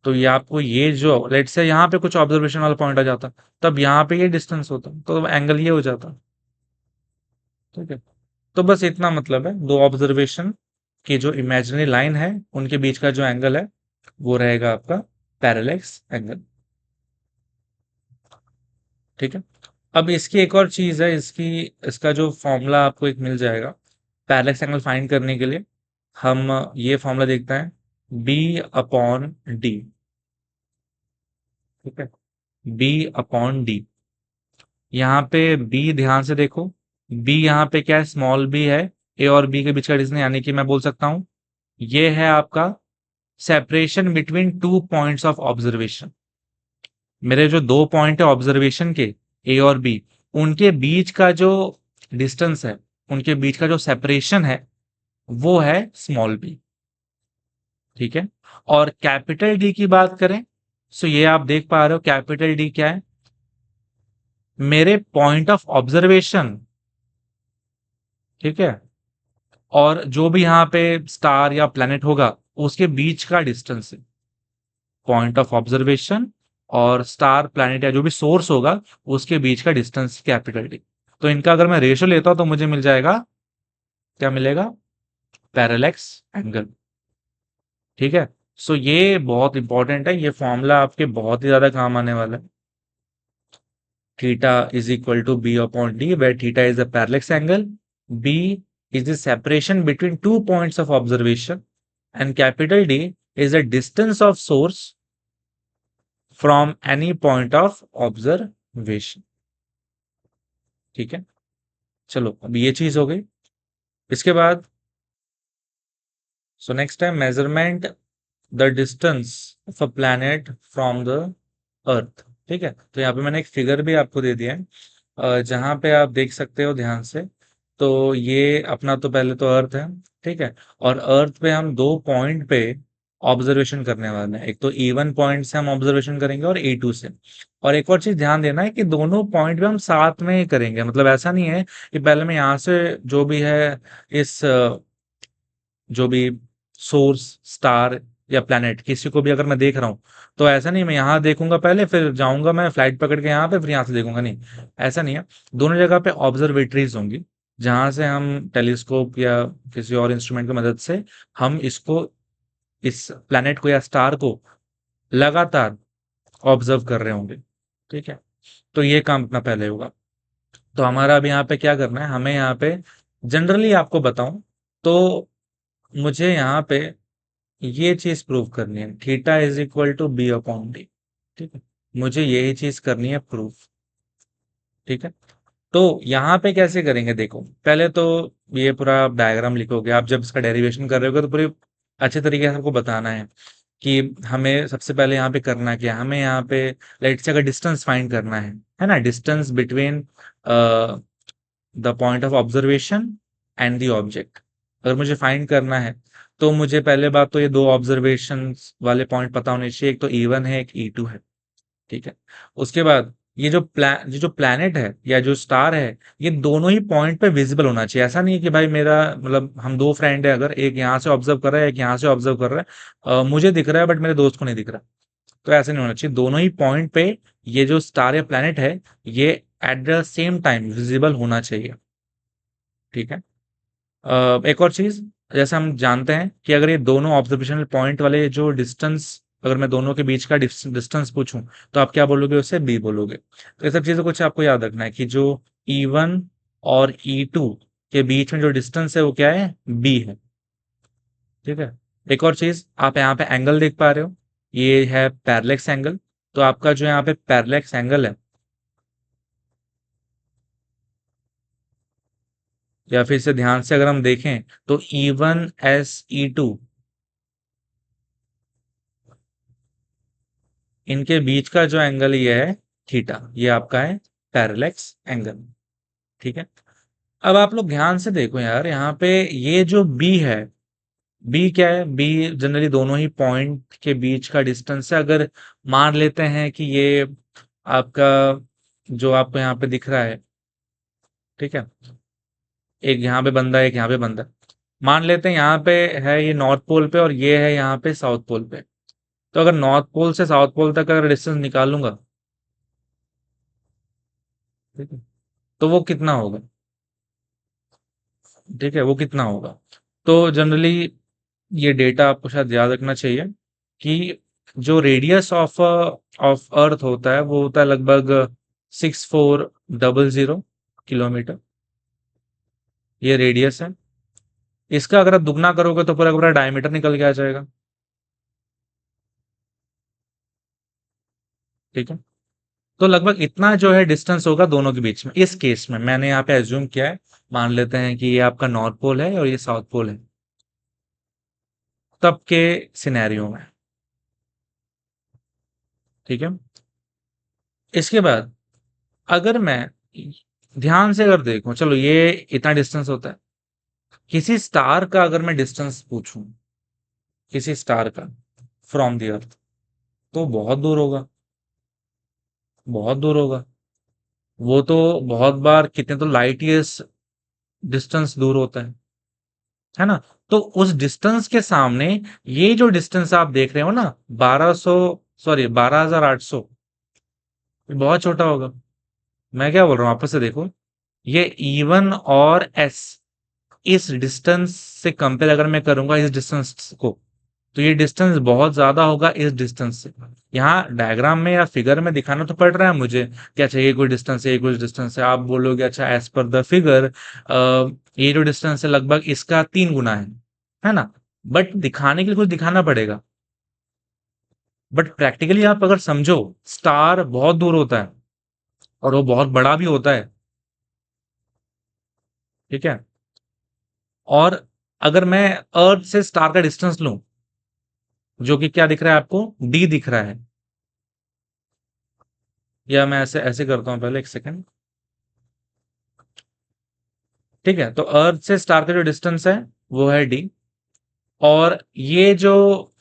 तो ये आपको ये जो लेट से यहाँ पे कुछ ऑब्जर्वेशन वाला पॉइंट आ जाता, तब यहाँ पे ये डिस्टेंस होता, तो एंगल ये हो जाता। ठीक है, तो बस इतना मतलब है, दो ऑब्जर्वेशन की जो इमेजिनरी लाइन है उनके बीच का जो एंगल है, वो रहेगा आपका पैरेलैक्स एंगल। ठीक है, अब इसकी एक और चीज है, इसका जो फॉर्मूला आपको एक मिल जाएगा पैरेलैक्स एंगल फाइंड करने के लिए। हम ये फॉर्मूला देखते हैं, बी अपॉन डी। ठीक है, बी अपॉन डी। यहाँ पे बी ध्यान से देखो, बी यहाँ पे क्या है? स्मॉल बी है, ए और बी के बीच का डिस्टेंस, यानी कि मैं बोल सकता हूं ये है आपका separation between two points of observation. मेरे जो दो पॉइंट है ऑब्जर्वेशन के, ए और बी, उनके बीच का जो डिस्टेंस है, उनके बीच का जो सेपरेशन है, वो है स्मॉल बी। ठीक है, और कैपिटल डी की बात करें, सो ये आप देख पा रहे हो कैपिटल डी क्या है? मेरे पॉइंट ऑफ ऑब्जर्वेशन, ठीक है, और जो भी यहाँ पे स्टार या प्लेनेट होगा, उसके बीच का डिस्टेंस है। पॉइंट ऑफ ऑब्जर्वेशन और स्टार प्लैनेट या जो भी सोर्स होगा, उसके बीच का डिस्टेंस कैपिटल डी। तो इनका अगर मैं रेशियो लेता हूं तो मुझे मिल जाएगा, क्या मिलेगा? Parallax angle. ठीक है, सो ये बहुत इंपॉर्टेंट है, ये फॉर्मूला आपके बहुत ही ज्यादा काम आने वाला है। Theta is equal to b upon d, where theta is a parallax angle, b is the separation between two points of observation, and capital D is the distance of source from any point of observation। ठीक है, चलो अब ये चीज हो गई। इसके बाद so next time measurement the distance of a planet from the earth. ठीक है, तो यहाँ पे मैंने एक फिगर भी आपको दे दिया है, जहां पे आप देख सकते हो ध्यान से। तो ये अपना तो पहले तो अर्थ है, ठीक है, और अर्थ पे हम दो पॉइंट पे ऑब्जर्वेशन करने वाले हैं। एक तो E1 पॉइंट से हम ऑब्जर्वेशन करेंगे और E2 से। और एक और चीज ध्यान देना है कि दोनों पॉइंट पे हम साथ में ही करेंगे, मतलब ऐसा नहीं है कि पहले मैं यहाँ से जो भी है इस जो भी सोर्स, स्टार या प्लैनेट, किसी को भी अगर मैं देख रहा हूं, तो ऐसा नहीं मैं यहाँ देखूंगा पहले फिर जाऊंगा मैं फ्लाइट पकड़ के यहाँ पे फिर यहाँ से देखूंगा, नहीं, ऐसा नहीं है। दोनों जगह पे ऑब्जर्वेटरीज होंगी, जहां से हम टेलीस्कोप या किसी और इंस्ट्रूमेंट की मदद से हम इसको, इस प्लैनेट को या स्टार को लगातार ऑब्जर्व कर रहे होंगे। ठीक है, तो ये काम अपना पहले होगा। तो हमारा अब यहाँ पे क्या करना है, हमें यहाँ पे जनरली आपको बताऊं तो मुझे यहाँ पे ये चीज प्रूव करनी है, theta is equal to b upon d. ठीक है, मुझे यही चीज करनी है प्रूफ। ठीक है, तो यहाँ पे कैसे करेंगे देखो, पहले तो ये पूरा डायग्राम लिखोगे आप, जब इसका डेरिवेशन कर रहे होगे तो पूरे अच्छे तरीके से आपको बताना है कि हमें सबसे पहले यहाँ पे करना क्या है। हमें यहाँ पे लाइट से अगर डिस्टेंस फाइंड करना है ना, distance between the point of observation and the object अगर मुझे फाइंड करना है, तो मुझे पहले बात तो ये दो ऑब्जर्वेशन वाले पॉइंट पता होने चाहिए, एक तो E1 है, एक E2 है। ठीक है, उसके बाद ये जो प्लैनेट है या जो स्टार है, ये दोनों ही पॉइंट पे विजिबल होना चाहिए। ऐसा नहीं है कि भाई मेरा मतलब हम दो फ्रेंड है, अगर एक यहाँ से ऑब्जर्व कर रहा है एक यहाँ से ऑब्जर्व कर रहा है, मुझे दिख रहा है बट मेरे दोस्त को नहीं दिख रहा, तो ऐसा नहीं होना चाहिए। दोनों ही पॉइंट पे ये जो स्टार या प्लैनेट है, ये at the same time visible होना चाहिए। ठीक है, एक और चीज, जैसे हम जानते हैं कि अगर ये दोनों ऑब्जर्वेशनल पॉइंट वाले जो डिस्टेंस, अगर मैं दोनों के बीच का डिस्टेंस पूछूं, तो आप क्या बोलोगे? उसे बी बोलोगे। तो ये सब चीजें कुछ आपको याद रखना है कि जो E1 और E2 के बीच में जो डिस्टेंस है वो क्या है? बी है। ठीक है, एक और चीज, आप यहाँ पे एंगल देख पा रहे हो, ये है पैरेलैक्स एंगल। तो आपका जो यहाँ पे पैरेलैक्स एंगल है, या फिर से ध्यान से अगर हम देखें, तो E1 S E2 इनके बीच का जो एंगल ये है थीटा, ये आपका है पैरेलक्स एंगल। ठीक है। अब आप लोग ध्यान से देखो यार, यहाँ पे ये जो बी है, बी क्या है, बी जनरली दोनों ही पॉइंट के बीच का डिस्टेंस है। अगर मान लेते हैं कि ये आपका जो आपको यहाँ पे दिख रहा है, ठीक है, एक यहाँ पे बंदा है, एक यहाँ पे बंदा है। मान लेते हैं यहाँ पे है ये नॉर्थ पोल पे और ये है यहाँ पे साउथ पोल पे। तो अगर नॉर्थ पोल से साउथ पोल तक अगर डिस्टेंस निकालूंगा, ठीक है, तो वो कितना होगा? ठीक है, वो कितना होगा? तो जनरली ये डेटा आपको शायद याद रखना चाहिए कि जो रेडियस ऑफ अर्थ होता है वो होता है लगभग 6400 किलोमीटर। ये रेडियस है। इसका अगर आप दुगना करोगे तो पूरा का पूरा डायमीटर निकल के आ जाएगा। ठीक है। तो लगभग इतना जो है डिस्टेंस होगा दोनों के बीच में। इस केस में मैंने यहाँ पे एज्यूम किया है, मान लेते हैं कि ये आपका नॉर्थ पोल है और ये साउथ पोल है, तब के सिनेरियो में। ठीक है। इसके बाद अगर मैं ध्यान से अगर देखूं, चलो ये इतना डिस्टेंस होता है, किसी स्टार का अगर मैं डिस्टेंस पूछूं, किसी स्टार का फ्रॉम द अर्थ, तो बहुत दूर होगा, बहुत दूर होगा। वो तो बहुत बार कितने तो लाइट ईयर्स डिस्टेंस दूर होता है ना? तो उस डिस्टेंस के सामने ये जो डिस्टेंस आप देख रहे हो ना, 1200, सॉरी 12800, बहुत छोटा होगा। मैं क्या बोल रहा हूँ, आपस से देखो, ये E1 और S, इस डिस्टेंस से कंपेयर अगर मैं करूंगा इस डिस्टेंस को, तो ये डिस्टेंस बहुत ज्यादा होगा इस डिस्टेंस से। यहाँ डायग्राम में या फिगर में दिखाना तो पड़ रहा है मुझे क्या चाहिए, कोई डिस्टेंस है, कुछ डिस्टेंस है, आप बोलोगे अच्छा एज पर द फिगर ये जो डिस्टेंस है लगभग इसका 3 गुना है ना? बट दिखाने के लिए कुछ दिखाना पड़ेगा। बट प्रैक्टिकली आप अगर समझो, स्टार बहुत दूर होता है और वो बहुत बड़ा भी होता है। ठीक है। और अगर मैं अर्थ से स्टार का डिस्टेंस लूं, जो कि क्या दिख रहा है आपको, डी दिख रहा है, या मैं ऐसे ऐसे करता हूं, पहले एक सेकंड। ठीक है, तो अर्थ से स्टार का जो डिस्टेंस है वो है डी, और ये जो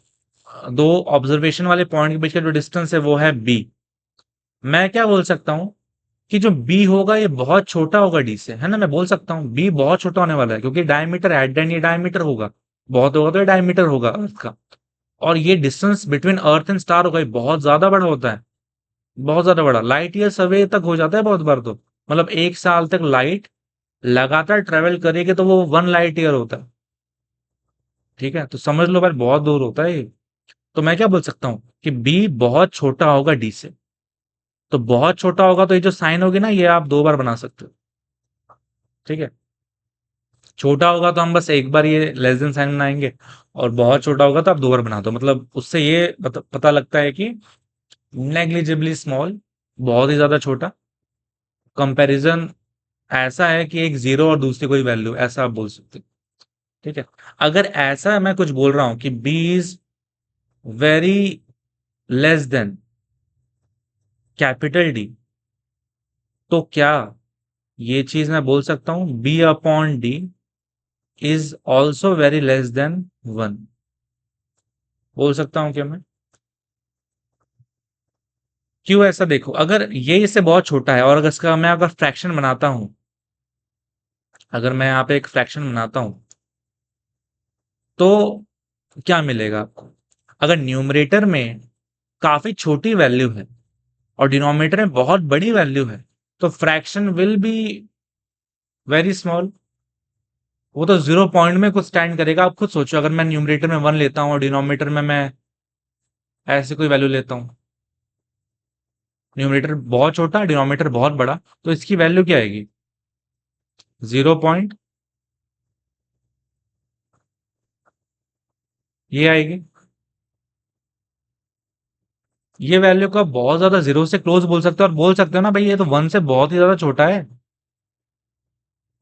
दो ऑब्जर्वेशन वाले पॉइंट के बीच का जो डिस्टेंस है वो है बी। मैं क्या बोल सकता हूं कि जो बी होगा ये बहुत छोटा होगा डी से, है ना? मैं बोल सकता हूँ बी बहुत छोटा होने वाला है, क्योंकि डायमीटर एट द एंड ये डायमीटर होगा, बहुत होगा तो ये डायमीटर होगा अर्थ का। और ये distance between earth and star होगा, ये बहुत ज्यादा बड़ा होता है, बहुत ज्यादा बड़ा, लाइट ईयर अवे तक हो जाता है बहुत बार। तो मतलब 1 साल तक लाइट लगातार ट्रेवल करेगी तो वो 1 लाइट ईयर होता है। ठीक है, तो समझ लो भाई बहुत दूर होता है ये। तो मैं क्या बोल सकता हूँ कि बी बहुत छोटा होगा डी से। तो बहुत छोटा होगा तो ये जो साइन होगी ना, ये आप 2 बार बना सकते हो। ठीक है। छोटा होगा तो हम बस एक बार ये लेस देन साइन बनाएंगे, और बहुत छोटा होगा तो आप 2 बार बना दो। मतलब उससे ये पता लगता है कि नेग्लिजिबली स्मॉल, बहुत ही ज्यादा छोटा। कंपैरिजन ऐसा है कि एक जीरो और दूसरी कोई वैल्यू, ऐसा आप बोल सकते हो। ठीक है। अगर ऐसा मैं कुछ बोल रहा हूं कि b is very less than capital d, तो क्या ये चीज मैं बोल सकता हूं b upon d is also very less than 1? बोल सकता हूं क्या मैं? क्यों ऐसा? देखो, अगर ये इससे बहुत छोटा है और अगर इसका मैं अगर फ्रैक्शन बनाता हूं, अगर मैं यहाँ पे एक फ्रैक्शन बनाता हूं, तो क्या मिलेगा आपको? अगर न्यूमरेटर में काफी छोटी वैल्यू है और डिनोमिनेटर में बहुत बड़ी वैल्यू है, तो fraction will be very small. वो तो 0 पॉइंट में कुछ स्टैंड करेगा। आप खुद सोचो, अगर मैं न्यूमरेटर में 1 लेता हूँ और डिनोमिनेटर में मैं ऐसे कोई वैल्यू लेता हूँ, न्यूमरेटर बहुत छोटा, डिनोमिनेटर बहुत बड़ा, तो इसकी वैल्यू क्या आएगी? 0 पॉइंट ये आएगी। ये वैल्यू को आप बहुत ज्यादा जीरो से क्लोज बोल सकते हो, और बोल सकते हो ना भाई ये तो 1 से बहुत ही ज्यादा छोटा है।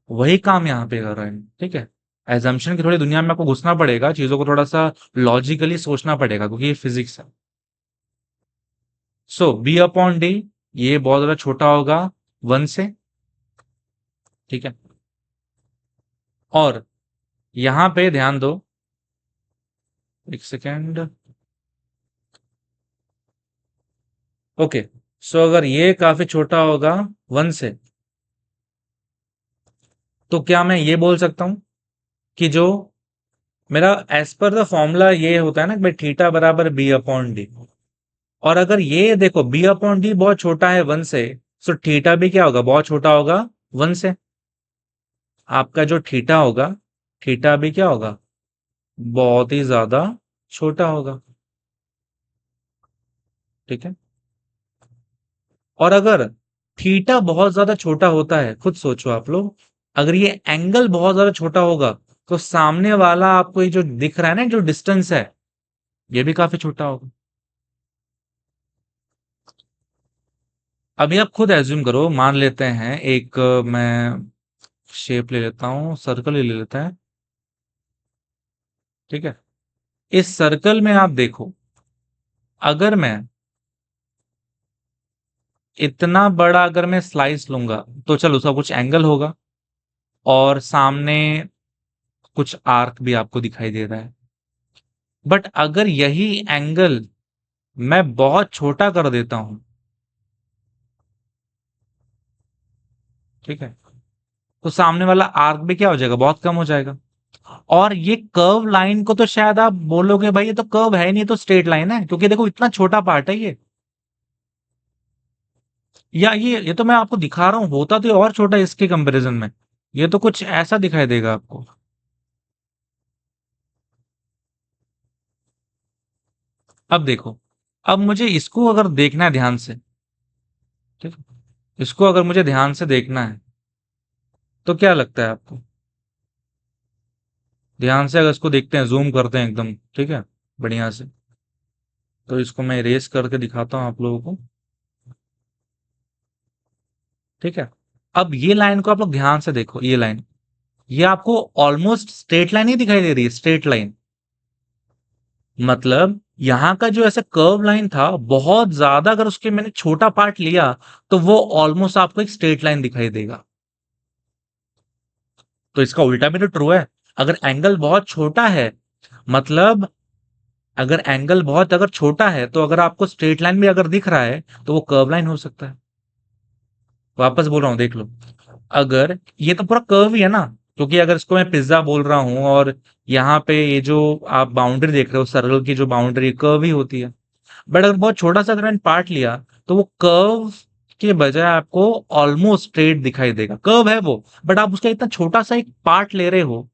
वही काम यहाँ पे कर रहे हैं। ठीक है। एजम्पशन की थोड़ी दुनिया में आपको घुसना पड़ेगा, चीजों को थोड़ा सा लॉजिकली सोचना पड़ेगा, क्योंकि ये फिजिक्स है। सो बी अपॉन डी, ये बहुत ज्यादा छोटा होगा 1 से। ठीक है, और यहां पे ध्यान दो, एक सेकेंड। ओके, सो अगर ये काफी छोटा होगा 1 से, तो क्या मैं ये बोल सकता हूं कि जो मेरा एज पर द फॉर्मूला ये होता है ना कि भाई थीटा बराबर बी अपॉन डी, और अगर ये देखो बी अपॉन डी बहुत छोटा है 1 से, सो थीटा भी क्या होगा, बहुत छोटा होगा 1 से। आपका जो थीटा होगा, थीटा भी क्या होगा, बहुत ही ज्यादा छोटा होगा। ठीक है, और अगर थीटा बहुत ज्यादा छोटा होता है, खुद सोचो आप लोग, अगर ये एंगल बहुत ज्यादा छोटा होगा, तो सामने वाला आपको ये जो दिख रहा है ना, जो डिस्टेंस है, ये भी काफी छोटा होगा। अभी आप खुद एज्यूम करो, मान लेते हैं एक मैं शेप ले लेता हूं, सर्कल ही ले लेता है। ठीक है, इस सर्कल में आप देखो, अगर मैं इतना बड़ा अगर मैं स्लाइस लूंगा, तो चलो उसका कुछ एंगल होगा, और सामने कुछ आर्क भी आपको दिखाई दे रहा है। बट अगर यही एंगल मैं बहुत छोटा कर देता हूं, ठीक है, तो सामने वाला आर्क भी क्या हो जाएगा, बहुत कम हो जाएगा। और ये कर्व लाइन को तो शायद आप बोलोगे भाई ये तो कर्व है नहीं, ये तो स्ट्रेट लाइन है, क्योंकि देखो इतना छोटा पार्ट है ये। या ये तो मैं आपको दिखा रहा हूं, होता तो ये और छोटा है इसके कंपैरिजन में। ये तो कुछ ऐसा दिखाई देगा आपको। अब देखो, अब मुझे इसको अगर देखना है ध्यान से, ठीक है, इसको अगर मुझे ध्यान से देखना है, तो क्या लगता है आपको, ध्यान से अगर इसको देखते हैं, जूम करते हैं एकदम, ठीक है, बढ़िया से, तो इसको मैं इरेज करके दिखाता हूं आप लोगों को। ठीक है, अब ये लाइन को आप लोग ध्यान से देखो, ये लाइन, ये आपको ऑलमोस्ट स्ट्रेट लाइन ही दिखाई दे रही है, स्ट्रेट लाइन। मतलब यहां का जो ऐसा कर्व लाइन था, बहुत ज्यादा अगर उसके मैंने छोटा पार्ट लिया, तो वो ऑलमोस्ट आपको एक स्ट्रेट लाइन दिखाई देगा। तो इसका उल्टा भी तो ट्रू है। अगर एंगल बहुत छोटा है, मतलब अगर एंगल बहुत अगर छोटा है, तो अगर आपको स्ट्रेट लाइन भी अगर दिख रहा है, तो वो कर्व लाइन हो सकता है। वापस बोल रहा हूं, देख लो, अगर ये तो पूरा कर्व ही है ना, क्योंकि अगर इसको मैं पिज्जा बोल रहा हूं, और यहाँ पे ये जो आप बाउंड्री देख रहे हो, सर्कल की जो बाउंड्री कर्व ही होती है। बट अगर बहुत छोटा सा अगर मैंने पार्ट लिया, तो वो कर्व के बजाय आपको ऑलमोस्ट स्ट्रेट दिखाई देगा। कर्व है वो, बट आप उसका इतना छोटा सा एक पार्ट ले रहे हो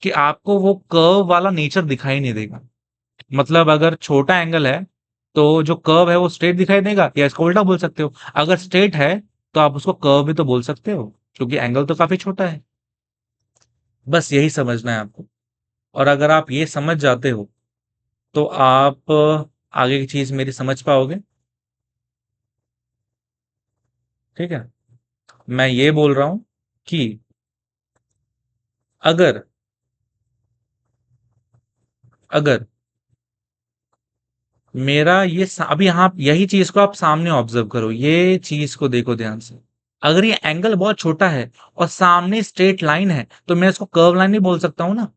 कि आपको वो कर्व वाला नेचर दिखाई नहीं देगा। मतलब अगर छोटा एंगल है, तो जो कर्व है वो स्ट्रेट दिखाई देगा, या इसको उल्टा बोल सकते हो, अगर स्ट्रेट है तो आप उसको कर्व भी तो बोल सकते हो, क्योंकि एंगल तो काफी छोटा है। बस यही समझना है आपको, और अगर आप ये समझ जाते हो, तो आप आगे की चीज मेरी समझ पाओगे। ठीक है, मैं ये बोल रहा हूं कि अगर अगर मेरा ये अभी यहाँ यही चीज को आप सामने ऑब्जर्व करो, ये चीज को देखो ध्यान से। अगर ये एंगल बहुत छोटा है और सामने स्ट्रेट लाइन है, तो मैं इसको कर्व लाइन नहीं बोल सकता हूं ना।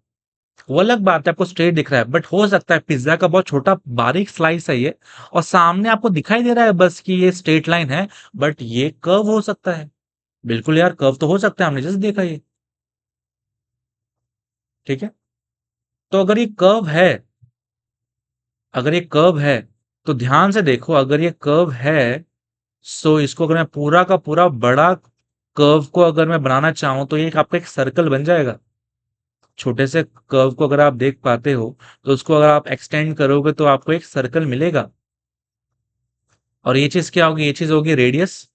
वो अलग बात है, आपको स्ट्रेट दिख रहा है, बट हो सकता है पिज्जा का बहुत छोटा बारीक स्लाइस है ये, और सामने आपको दिखाई दे रहा है बस कि ये स्ट्रेट लाइन है, बट ये कर्व हो सकता है। बिल्कुल यार, कर्व तो हो सकता है, हमने जस्ट देखा ये। ठीक है, तो अगर ये कर्व है, अगर ये कर्व है, तो ध्यान से देखो, अगर ये कर्व है, सो इसको अगर मैं पूरा का पूरा बड़ा कर्व को अगर मैं बनाना चाहूं, तो ये आपका एक सर्कल बन जाएगा। छोटे से कर्व को अगर आप देख पाते हो, तो उसको अगर आप एक्सटेंड करोगे, तो आपको एक सर्कल मिलेगा। और ये चीज क्या होगी, ये चीज होगी रेडियस,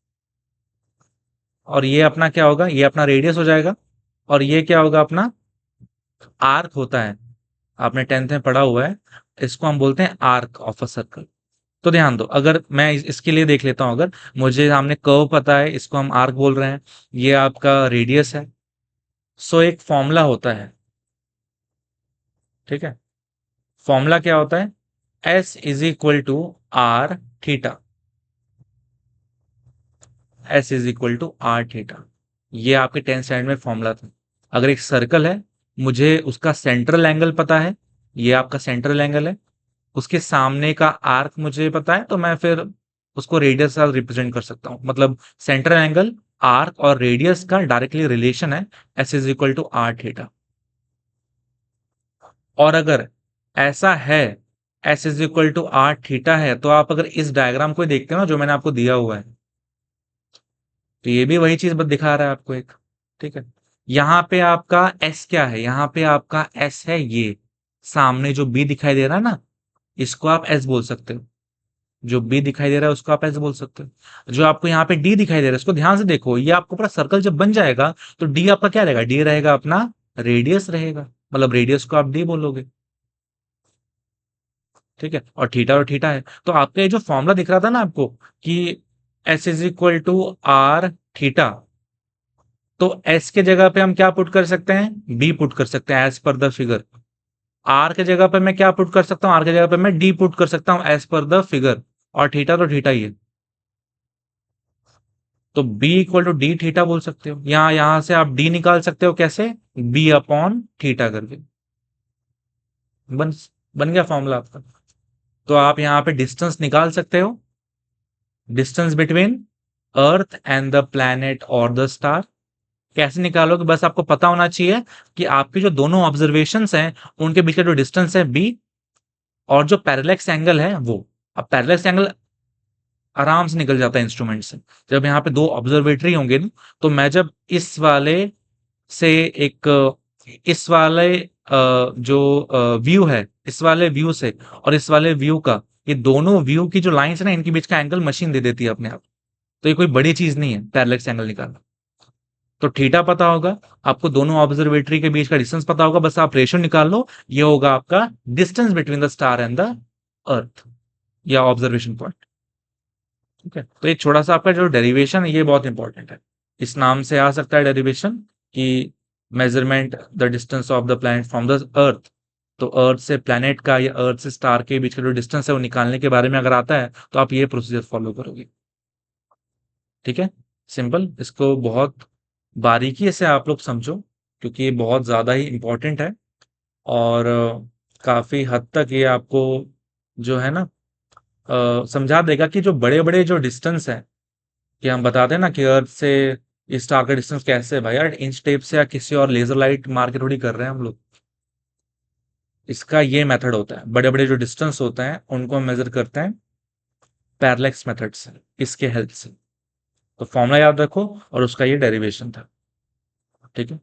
और ये अपना क्या होगा, ये अपना रेडियस हो जाएगा। और ये क्या होगा, अपना आर्क होता है, आपने 10th में पढ़ा हुआ है, इसको हम बोलते हैं आर्क ऑफ अ सर्कल। तो ध्यान दो, अगर मैं इसके लिए देख लेता हूं, अगर मुझे सामने कर्व पता है, इसको हम आर्क बोल रहे हैं, ये आपका रेडियस है। सो एक फॉर्मूला होता है, ठीक है, फॉर्मूला क्या होता है, s is equal to r theta. S is equal to r theta, ये आपके 10th स्टैंडर्ड में फॉर्मूला था। अगर एक सर्कल है, मुझे उसका सेंट्रल एंगल पता है, ये आपका सेंट्रल एंगल है, उसके सामने का आर्क मुझे पता है, तो मैं फिर उसको रेडियस से रिप्रेजेंट कर सकता हूं। मतलब सेंट्रल एंगल, आर्क और रेडियस का डायरेक्टली रिलेशन है, s is equal to r theta. और अगर ऐसा है, s is equal to r theta है, तो आप अगर इस डायग्राम को देखते हो ना जो मैंने आपको दिया हुआ है, तो ये भी वही चीज बस दिखा रहा है आपको एक। ठीक है, यहाँ पे आपका एस क्या है, यहाँ पे आपका एस है ये, सामने जो बी दिखाई दे रहा है ना, इसको आप एस बोल सकते हो। जो बी दिखाई दे रहा है उसको आप एस बोल सकते हो। जो आपको यहाँ पे डी दिखाई दे रहा है, इसको ध्यान से देखो, ये आपको पूरा सर्कल जब बन जाएगा, तो डी आपका क्या रहेगा, डी रहेगा अपना रेडियस रहेगा, मतलब रेडियस को आप डी बोलोगे। ठीक है, और थीटा है, तो आपका ये जो फॉर्मूला दिख रहा था ना आपको, कि s is equal to r theta, तो एस के जगह पे हम क्या पुट कर सकते हैं, बी पुट कर सकते हैं as per the figure. Are के जगह पे मैं क्या पुट कर सकता हूँ, आर के जगह पे मैं डी पुट कर सकता हूँ एज पर द फिगर। और थीटा तो थीटा ही है, तो b equal to d theta बोल सकते हो। यहां से आप डी निकाल सकते हो, कैसे, बी अपॉन थीटा करके। बन बन गया फॉर्मूला आपका। तो आप यहाँ पे डिस्टेंस निकाल सकते हो, distance between earth and the planet और द स्टार। कैसे निकालोगे, बस आपको पता होना चाहिए कि आपके जो दोनों ऑब्जर्वेशंस हैं, उनके बीच का जो डिस्टेंस है बी, और जो पैरेलक्स एंगल है वो। अब पैरेलक्स एंगल आराम से निकल जाता है इंस्ट्रूमेंट से। जब यहाँ पे दो ऑब्जर्वेटरी होंगे ना, तो मैं जब इस वाले से एक इस वाले जो व्यू है, इस वाले व्यू से और इस वाले व्यू का, ये दोनों व्यू की जो लाइंस है ना, इनके बीच का एंगल मशीन दे देती है अपने आप। तो ये कोई बड़ी चीज नहीं है पैरेलक्स एंगल निकालना। तो थीटा पता होगा आपको, दोनों ऑब्जर्वेटरी के बीच का डिस्टेंस पता होगा, बस आप रेशियो निकाल लो, ये होगा आपका distance between the star and the earth, या ऑब्जर्वेशन पॉइंट। ठीक है, तो एक छोटा सा आपका जो डेरिवेशन है ये बहुत इंपॉर्टेंट है। इस नाम से आ सकता है डेरिवेशन, कि measurement the distance of the planet from the earth. तो अर्थ से प्लैनेट का या अर्थ से स्टार के बीच का जो डिस्टेंस है वो निकालने के बारे में अगर आता है, तो आप ये प्रोसीजर फॉलो करोगे। ठीक है, सिंपल, इसको बहुत बारीकी से आप लोग समझो, क्योंकि ये बहुत ज्यादा ही इंपॉर्टेंट है। और काफी हद तक ये आपको जो है ना समझा देगा कि जो बड़े बड़े जो डिस्टेंस है, कि हम बताते हैं ना कि अर्थ से इस स्टार का डिस्टेंस कैसे है भाई, यार इंच टेप से या किसी और लेजर लाइट मार के थोड़ी कर रहे हैं हम लोग। इसका ये मेथड होता है, बड़े बड़े जो डिस्टेंस होते हैं उनको हम मेजर करते हैं पैरेलक्स मेथड से, इसके हेल्प से। तो फॉर्मूला याद रखो, और उसका ये डेरिवेशन था। ठीक है,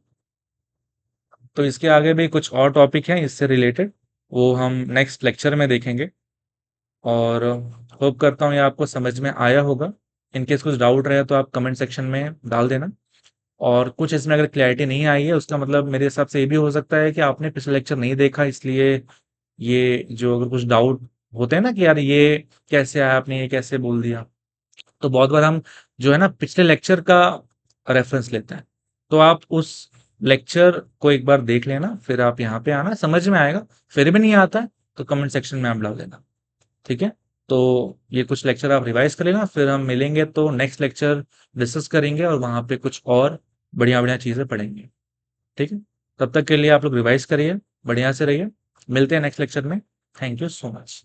तो इसके आगे भी कुछ और टॉपिक हैं इससे रिलेटेड, वो हम नेक्स्ट लेक्चर में देखेंगे। और होप करता हूँ ये आपको समझ में आया होगा। इनकेस कुछ डाउट रहे तो आप कमेंट सेक्शन में डाल देना। और कुछ इसमें अगर क्लैरिटी नहीं आई है, उसका मतलब मेरे हिसाब से ये भी हो सकता है कि आपने पिछला लेक्चर नहीं देखा, इसलिए ये जो अगर कुछ डाउट होते हैं ना कि यार ये कैसे आया, आपने ये कैसे बोल दिया, तो बहुत बार हम जो है ना पिछले लेक्चर का रेफरेंस लेते हैं। तो आप उस लेक्चर को एक बार देख लेना, फिर आप यहाँ पे आना, समझ में आएगा। फिर भी नहीं आता है तो कमेंट सेक्शन में आप डाल देना। ठीक है, तो ये कुछ लेक्चर आप रिवाइज कर लेना, फिर हम मिलेंगे तो नेक्स्ट लेक्चर डिस्कस करेंगे, और वहां पे कुछ और बढ़िया बढ़िया चीजें पढ़ेंगे। ठीक है, तब तक के लिए आप लोग रिवाइज करिए, बढ़िया से रहिए। मिलते हैं नेक्स्ट लेक्चर में। Thank you so much.